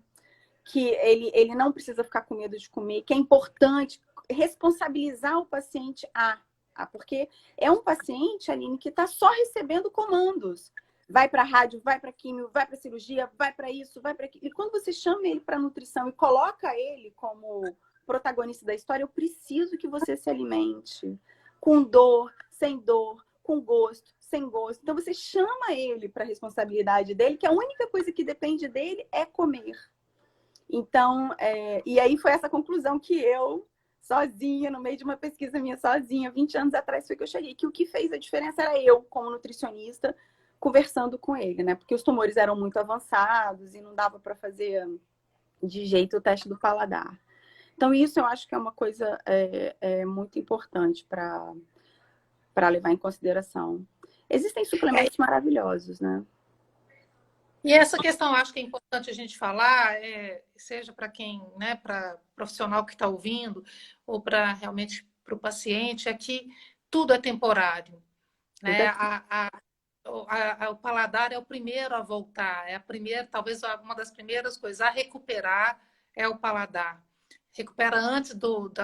que ele não precisa ficar com medo de comer, que é importante responsabilizar o paciente porque é um paciente, Aline, que está só recebendo comandos. Vai para rádio, vai para químio, vai para cirurgia, vai para isso, vai para aquilo. E quando você chama ele para nutrição e coloca ele como protagonista da história, eu preciso que você se alimente com dor, com gosto, sem gosto. Então você chama ele para a responsabilidade dele, que a única coisa que depende dele é comer. Então, e aí foi essa conclusão que eu, sozinha, no meio de uma pesquisa minha sozinha, 20 anos atrás, foi que eu cheguei, que o que fez a diferença era eu, como nutricionista, conversando com ele, né? Porque os tumores eram muito avançados e não dava para fazer de jeito o teste do paladar. Então, isso eu acho que é uma coisa muito importante para levar em consideração. Existem suplementos maravilhosos, né? E essa questão, eu acho que é importante a gente falar, seja para quem, né, para profissional que está ouvindo, ou para realmente para o paciente, é que tudo é temporário. Né? O paladar é o primeiro a voltar, talvez uma das primeiras coisas a recuperar é o paladar. Recupera antes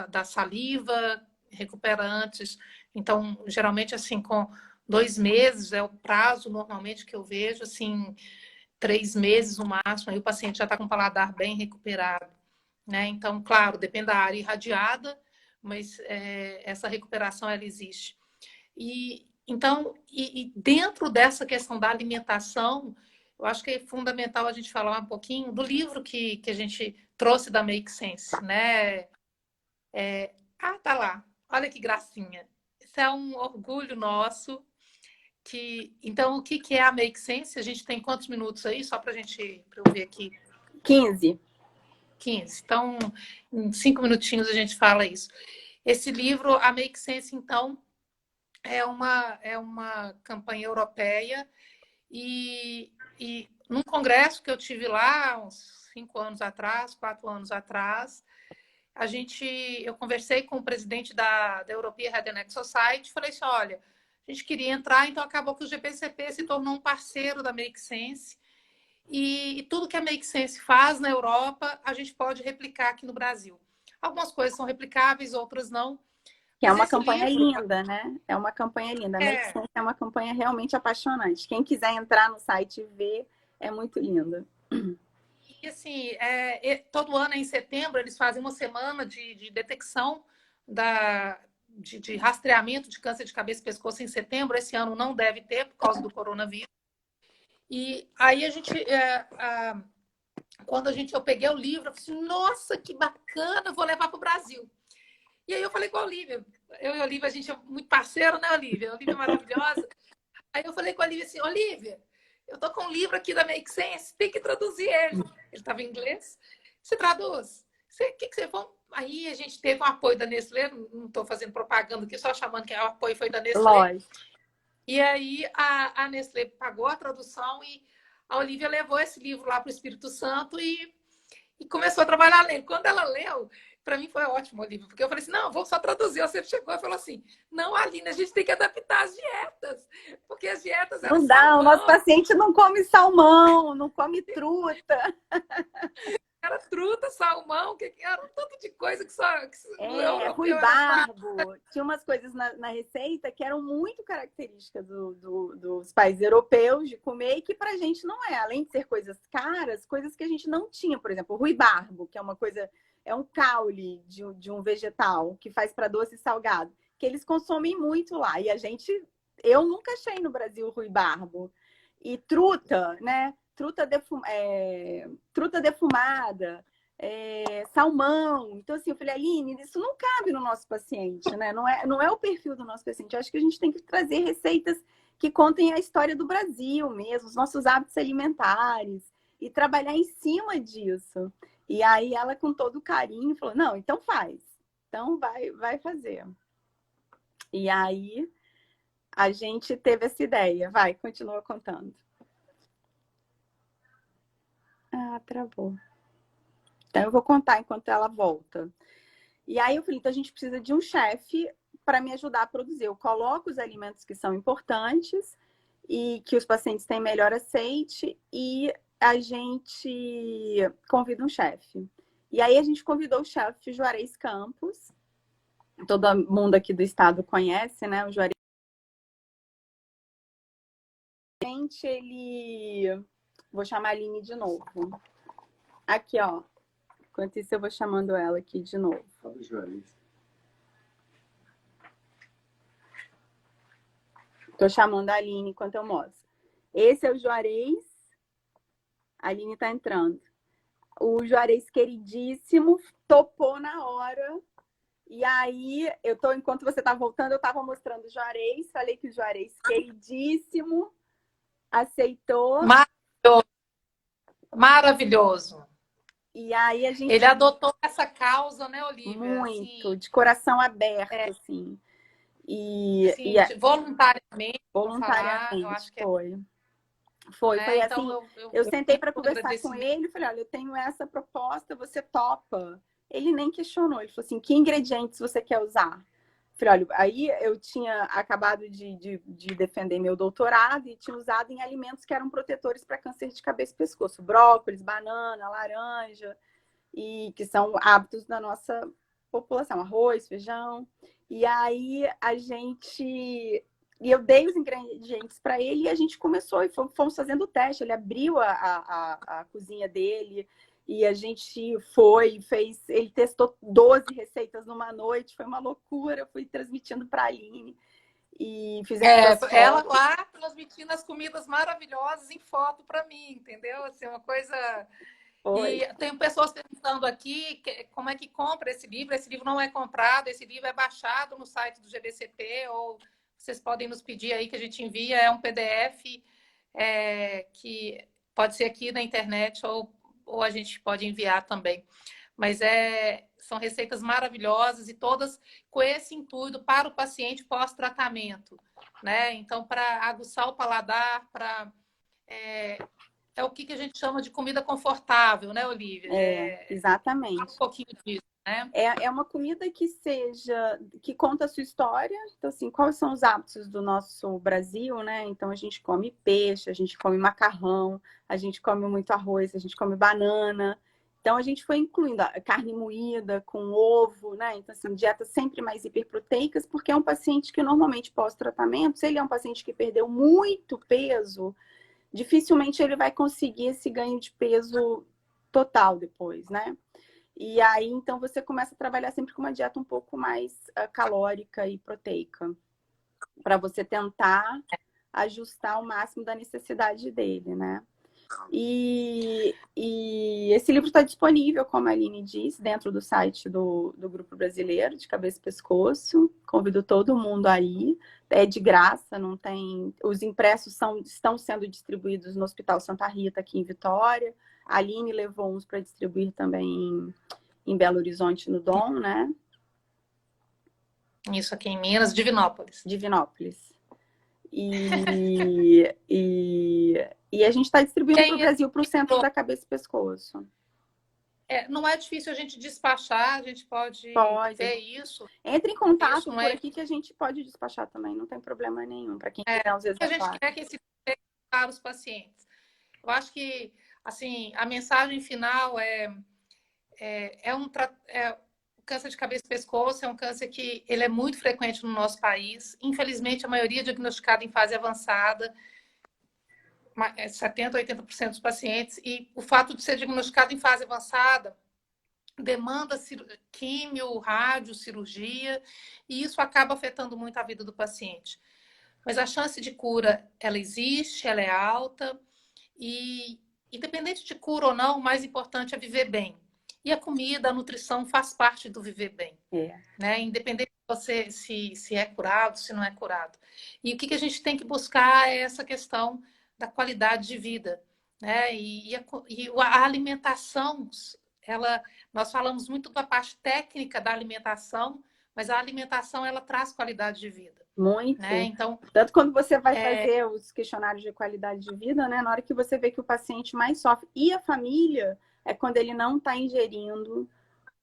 da saliva, recupera antes. Então, geralmente, assim, com 2 meses é o prazo normalmente que eu vejo, assim, 3 meses no máximo, aí o paciente já está com o paladar bem recuperado. Né? Então, claro, depende da área irradiada, mas essa recuperação ela existe. E Então, e dentro dessa questão da alimentação, eu acho que é fundamental a gente falar um pouquinho do livro que a gente trouxe da Make Sense, né? Tá lá. Olha que gracinha. Isso é um orgulho nosso. Então, o que é a Make Sense? A gente tem quantos minutos aí? Só para eu ver aqui. 15. 15. Então, em 5 minutinhos a gente fala isso. Esse livro, a Make Sense, então, é uma campanha europeia e num congresso que eu tive lá, uns 5 anos atrás, 4 anos atrás, eu conversei com o presidente da European Head and Neck Society e falei assim, olha, a gente queria entrar, então acabou que o GPCP se tornou um parceiro da Make Sense e tudo que a Make Sense faz na Europa, a gente pode replicar aqui no Brasil. Algumas coisas são replicáveis, outras não. Que é uma campanha linda, né? É uma campanha linda. A Make Sense é uma campanha realmente apaixonante. Quem quiser entrar no site e ver, é muito linda. E assim, todo ano em setembro eles fazem uma semana de detecção de rastreamento de câncer de cabeça e pescoço em setembro. Esse ano não deve ter por causa do coronavírus. E aí quando eu peguei o livro, eu falei assim, nossa, que bacana, vou levar para o Brasil. E aí eu falei com a Olivia, eu e a Olivia, a gente é muito parceiro, né, Olivia? A Olivia é maravilhosa. Aí eu falei com a Olivia assim, Olivia, eu tô com um livro aqui da Make Sense, tem que traduzir ele. Ele estava em inglês. Você traduz? O que você for? Aí a gente teve um apoio da Nestlé, não estou fazendo propaganda aqui, só chamando que o apoio foi da Nestlé. Lógico. E aí a Nestlé pagou a tradução e a Olivia levou esse livro lá para o Espírito Santo e começou a trabalhar nele. Quando ela leu, para mim foi ótimo o livro, porque eu falei assim, não, vou só traduzir. Você chegou e falou assim, não, Aline, a gente tem que adaptar as dietas, porque as dietas eram não dá, salmão. O nosso paciente não come salmão, não come truta. Era truta, salmão, era um tanto de coisa que só... ruibarbo. Tinha umas coisas na receita que eram muito características dos países europeus de comer e que pra gente não é. Além de ser coisas caras, coisas que a gente não tinha. Por exemplo, o ruibarbo, que é uma coisa... É um caule de um vegetal que faz para doce e salgado, que eles consomem muito lá. E eu nunca achei no Brasil ruibarbo. E truta, né? Truta defumada, salmão. Então, assim, eu falei, Aline, isso não cabe no nosso paciente, né? Não é o perfil do nosso paciente. Eu acho que a gente tem que trazer receitas que contem a história do Brasil mesmo, os nossos hábitos alimentares, e trabalhar em cima disso. E aí ela, com todo carinho, falou, não, então faz. Então vai fazer. E aí a gente teve essa ideia. Vai, continua contando. Ah, travou. Então eu vou contar enquanto ela volta. E aí eu falei, então a gente precisa de um chefe para me ajudar a produzir. Eu coloco os alimentos que são importantes e que os pacientes têm melhor aceite e a gente convida um chefe. E aí a gente convidou o chefe Juarez Campos. Todo mundo aqui do estado conhece, né? O Juarez. Vou chamar a Aline de novo. Aqui, ó. Enquanto isso, eu vou chamando ela aqui de novo. Fala, Juarez. Tô chamando a Aline enquanto eu mostro. Esse é o Juarez. A Aline tá entrando. O Juarez queridíssimo topou na hora. E aí, enquanto você tá voltando, eu tava mostrando o Juarez. Falei que o Juarez queridíssimo aceitou. Maravilhoso. Maravilhoso. E aí a gente... Ele adotou essa causa, né, Olivia? Muito, assim, de coração aberto, assim. Voluntariamente. Voluntariamente, eu acho que foi. Foi então assim, eu sentei para conversar com ele e falei, olha, eu tenho essa proposta, você topa? Ele nem questionou, ele falou assim, que ingredientes você quer usar? Eu falei, olha, aí eu tinha acabado de defender meu doutorado e tinha usado em alimentos que eram protetores para câncer de cabeça e pescoço, brócolis, banana, laranja, e que são hábitos da nossa população, arroz, feijão. E aí eu dei os ingredientes para ele e a gente começou e fomos fazendo o teste. Ele abriu a cozinha dele e a gente ele testou 12 receitas numa noite, foi uma loucura, fui transmitindo para a Aline. e fizemos as Ela fotos. lá transmitindo as comidas maravilhosas em foto para mim, entendeu? Assim, uma coisa. Foi. E tem pessoas perguntando aqui como é que compra esse livro. Esse livro não é comprado, esse livro é baixado no site do GBCP, ou vocês podem nos pedir aí que a gente envia. É um PDF que pode ser aqui na internet ou a gente pode enviar também. Mas são receitas maravilhosas e todas com esse intuito para o paciente pós-tratamento, né? Então, para aguçar o paladar, é o que a gente chama de comida confortável, né, Olivia? Exatamente. Um pouquinho disso, né? É uma comida que conta a sua história. Então, assim, quais são os hábitos do nosso Brasil, né? Então, a gente come peixe, a gente come macarrão, a gente come muito arroz, a gente come banana. Então, a gente foi incluindo a carne moída com ovo, né? Então, assim, dietas sempre mais hiperproteicas, porque é um paciente que normalmente pós-tratamento, se ele é um paciente que perdeu muito peso, dificilmente ele vai conseguir esse ganho de peso total depois, né? E aí, então, você começa a trabalhar sempre com uma dieta um pouco mais calórica e proteica, para você tentar ajustar o máximo da necessidade dele, né? E esse livro está disponível, como a Aline disse, dentro do site do Grupo Brasileiro de Cabeça e Pescoço. Convido todo mundo aí. É de graça, não tem. Os impressos estão sendo distribuídos no Hospital Santa Rita, aqui em Vitória. A Aline levou uns para distribuir também em Belo Horizonte, no Dom, né? Isso aqui em Minas, Divinópolis. Divinópolis. E a gente está distribuindo para o Brasil, para o centro da cabeça e pescoço. Não é difícil a gente despachar, a gente pode ver isso. Entre em contato por aqui que a gente pode despachar também, não tem problema nenhum, para quem quiser os exemplares. A gente quer que esse livro para os pacientes. Eu acho que, assim, a mensagem final o câncer de cabeça e pescoço é um câncer que ele é muito frequente no nosso país. Infelizmente, a maioria é diagnosticada em fase avançada, 70%, 80% dos pacientes. E o fato de ser diagnosticado em fase avançada demanda químio, rádio, cirurgia, e isso acaba afetando muito a vida do paciente. Mas a chance de cura, ela existe, ela é alta, e independente de cura ou não, o mais importante é viver bem. E a comida, a nutrição faz parte do viver bem. Né? Independente de você se é curado, se não é curado. E o que a gente tem que buscar é essa questão da qualidade de vida. Né? E a alimentação, nós falamos muito da parte técnica da alimentação, mas a alimentação ela traz qualidade de vida. Muito. Né? Então, tanto quando você vai fazer os questionários de qualidade de vida, né? Na hora que você vê que o paciente mais sofre e a família é quando ele não está ingerindo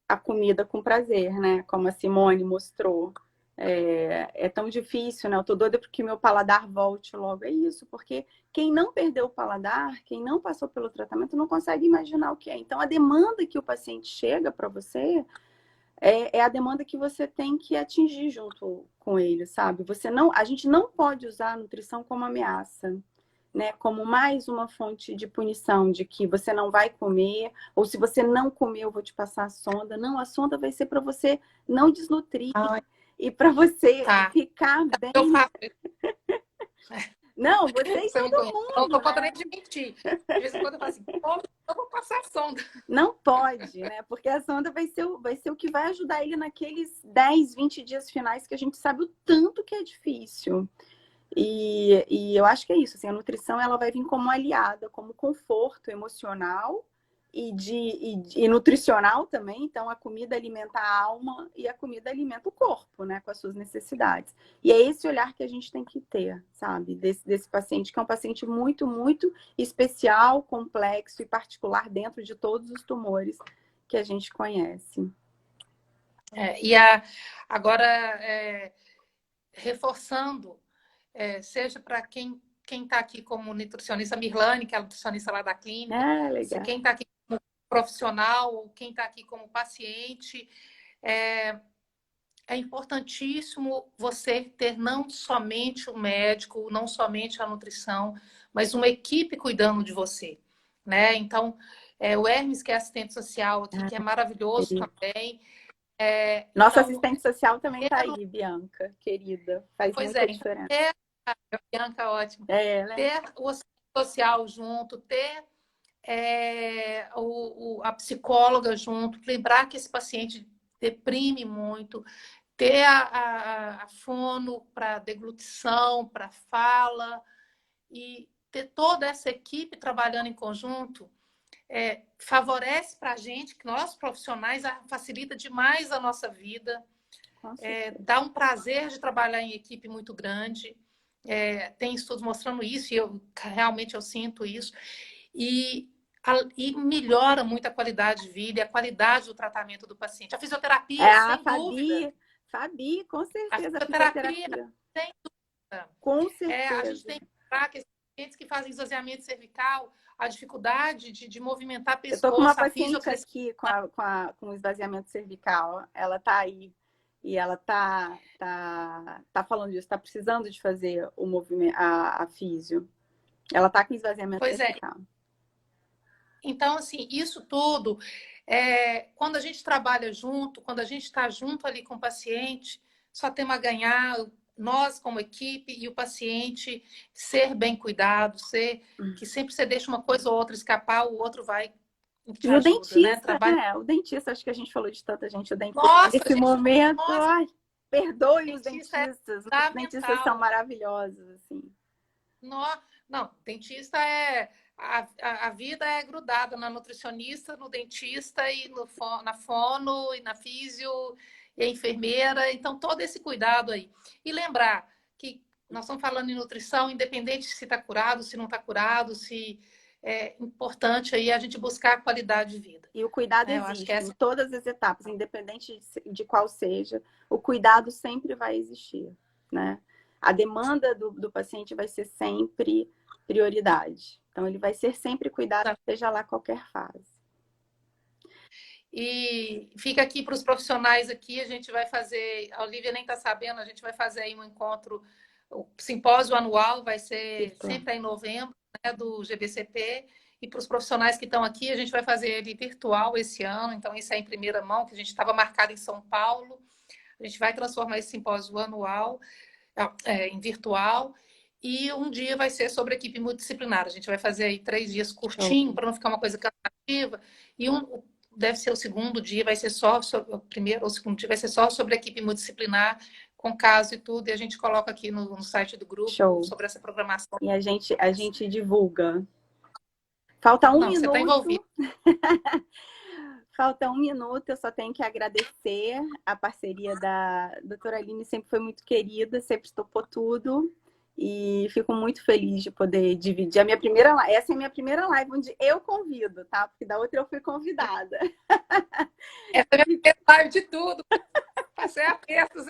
a comida com prazer, né? Como a Simone mostrou. É tão difícil, né? Eu tô doida porque meu paladar volte logo. É isso, porque quem não perdeu o paladar, quem não passou pelo tratamento, não consegue imaginar o que é. Então, a demanda que o paciente chega para você é a demanda que você tem que atingir junto com ele, sabe? A gente não pode usar a nutrição como ameaça, né? Como mais uma fonte de punição, de que você não vai comer, ou se você não comer, eu vou te passar a sonda. Não, a sonda vai ser para você não desnutrir e para você ficar bem. Eu faço. Não, você e todo mundo. Não estou contando nem de mentir. De vez em quando eu falo assim, eu vou passar a sonda. Não pode, né? Porque a sonda vai ser o que vai ajudar ele naqueles 10, 20 dias finais que a gente sabe o tanto que é difícil. E eu acho que é isso, assim, a nutrição ela vai vir como aliada, como conforto emocional e nutricional também. Então, a comida alimenta a alma e a comida alimenta o corpo, né, com as suas necessidades. E é esse olhar que a gente tem que ter, sabe, desse paciente, que é um paciente muito, muito especial, complexo e particular dentro de todos os tumores que a gente conhece. Agora, reforçando, seja para quem está aqui como nutricionista, Mirlane, que é a nutricionista lá da clínica, quem está aqui como profissional ou quem está aqui como paciente, é importantíssimo você ter não somente o médico, não somente a nutrição, mas uma equipe cuidando de você, né? Então, o Hermes, que é assistente social aqui, que é maravilhoso também, Nossa Então, assistente social também está aí, Bianca, querida. Faz pois muita é, diferença. ter a Bianca, ótimo. Né? Ter o assistente social junto, ter a psicóloga junto, lembrar que esse paciente deprime muito, ter a fono para deglutição, para fala, e ter toda essa equipe trabalhando em conjunto favorece para a gente, que nós profissionais, facilita demais a nossa vida, dá um prazer de trabalhar em equipe muito grande. Tem estudos mostrando isso, e realmente eu sinto isso. E melhora muito a qualidade de vida e a qualidade do tratamento do paciente. A fisioterapia, sem dúvida. Fabi, com certeza. A fisioterapia, sem dúvida. Com certeza. A gente tem que lembrar que esses pacientes que fazem esvaziamento cervical, a dificuldade de movimentar pescoço. Eu estou com uma paciente aqui com esvaziamento cervical. Ela está aí. E ela tá falando disso, está precisando de fazer o movimento, a físio. Ela está com esvaziamento cervical. Então, assim, isso tudo, quando a gente trabalha junto, quando a gente está junto ali com o paciente, só temos a ganhar, nós como equipe e o paciente, ser bem cuidado, que sempre você deixa uma coisa ou outra escapar, o outro vai te e ajuda, o dentista, né? O dentista, acho que a gente falou de tanta gente, o dentista nesse momento, ai, perdoe os dentistas, os dentistas são maravilhosos, assim. Não, dentista a vida é grudada na nutricionista, no dentista e na fono e na físio e a enfermeira, então todo esse cuidado aí. E lembrar que nós estamos falando em nutrição, independente se está curado, se não está curado, se é importante aí a gente buscar a qualidade de vida. E o cuidado existe em todas as etapas, independente de qual seja, o cuidado sempre vai existir, né? A demanda do paciente vai ser sempre prioridade. Então, ele vai ser sempre cuidado, seja lá qualquer fase. E fica aqui para os profissionais aqui, a gente vai fazer, a Olivia nem está sabendo, a gente vai fazer aí um encontro, o simpósio anual vai ser sempre em novembro, né, do GBCP, e para os profissionais que estão aqui, a gente vai fazer ele virtual esse ano, então isso é em primeira mão, que a gente estava marcado em São Paulo, a gente vai transformar esse simpósio anual em virtual, e um dia vai ser sobre equipe multidisciplinar, a gente vai fazer aí 3 dias curtinho, para não ficar uma coisa cansativa, e deve ser o segundo dia, vai ser só sobre, o primeiro ou segundo dia vai ser só sobre a equipe multidisciplinar, com caso e tudo, e a gente coloca aqui no site do grupo sobre essa programação. E a gente divulga. Falta um minuto. Você está envolvido. Falta 1 minuto, eu só tenho que agradecer a parceria da doutora Aline, sempre foi muito querida, sempre topou tudo. E fico muito feliz de poder dividir a minha primeira live. Essa é a minha primeira live onde eu convido, tá? Porque da outra eu fui convidada. Essa é a minha primeira live de tudo. Passei apertos.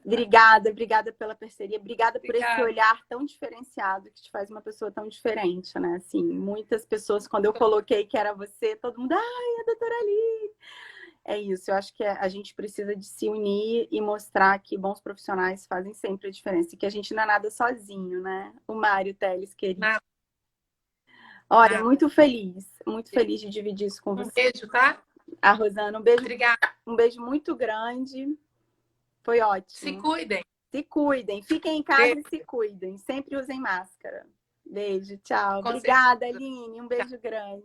Obrigada pela parceria. Obrigada por esse olhar tão diferenciado que te faz uma pessoa tão diferente, né? Assim, muitas pessoas, quando eu coloquei que era você, todo mundo, ai, a doutora Aline. É isso, eu acho que a gente precisa de se unir e mostrar que bons profissionais fazem sempre a diferença e que a gente não é nada sozinho, né? O Mário Teles, querido. Olha, muito feliz de dividir isso com você. Um beijo, tá? A Rosana, um beijo. Obrigada. Um beijo muito grande. Foi ótimo. Se cuidem. Se cuidem. Fiquem em casa e se cuidem. Sempre usem máscara. Beijo, tchau. Obrigada, Aline. Um beijo grande.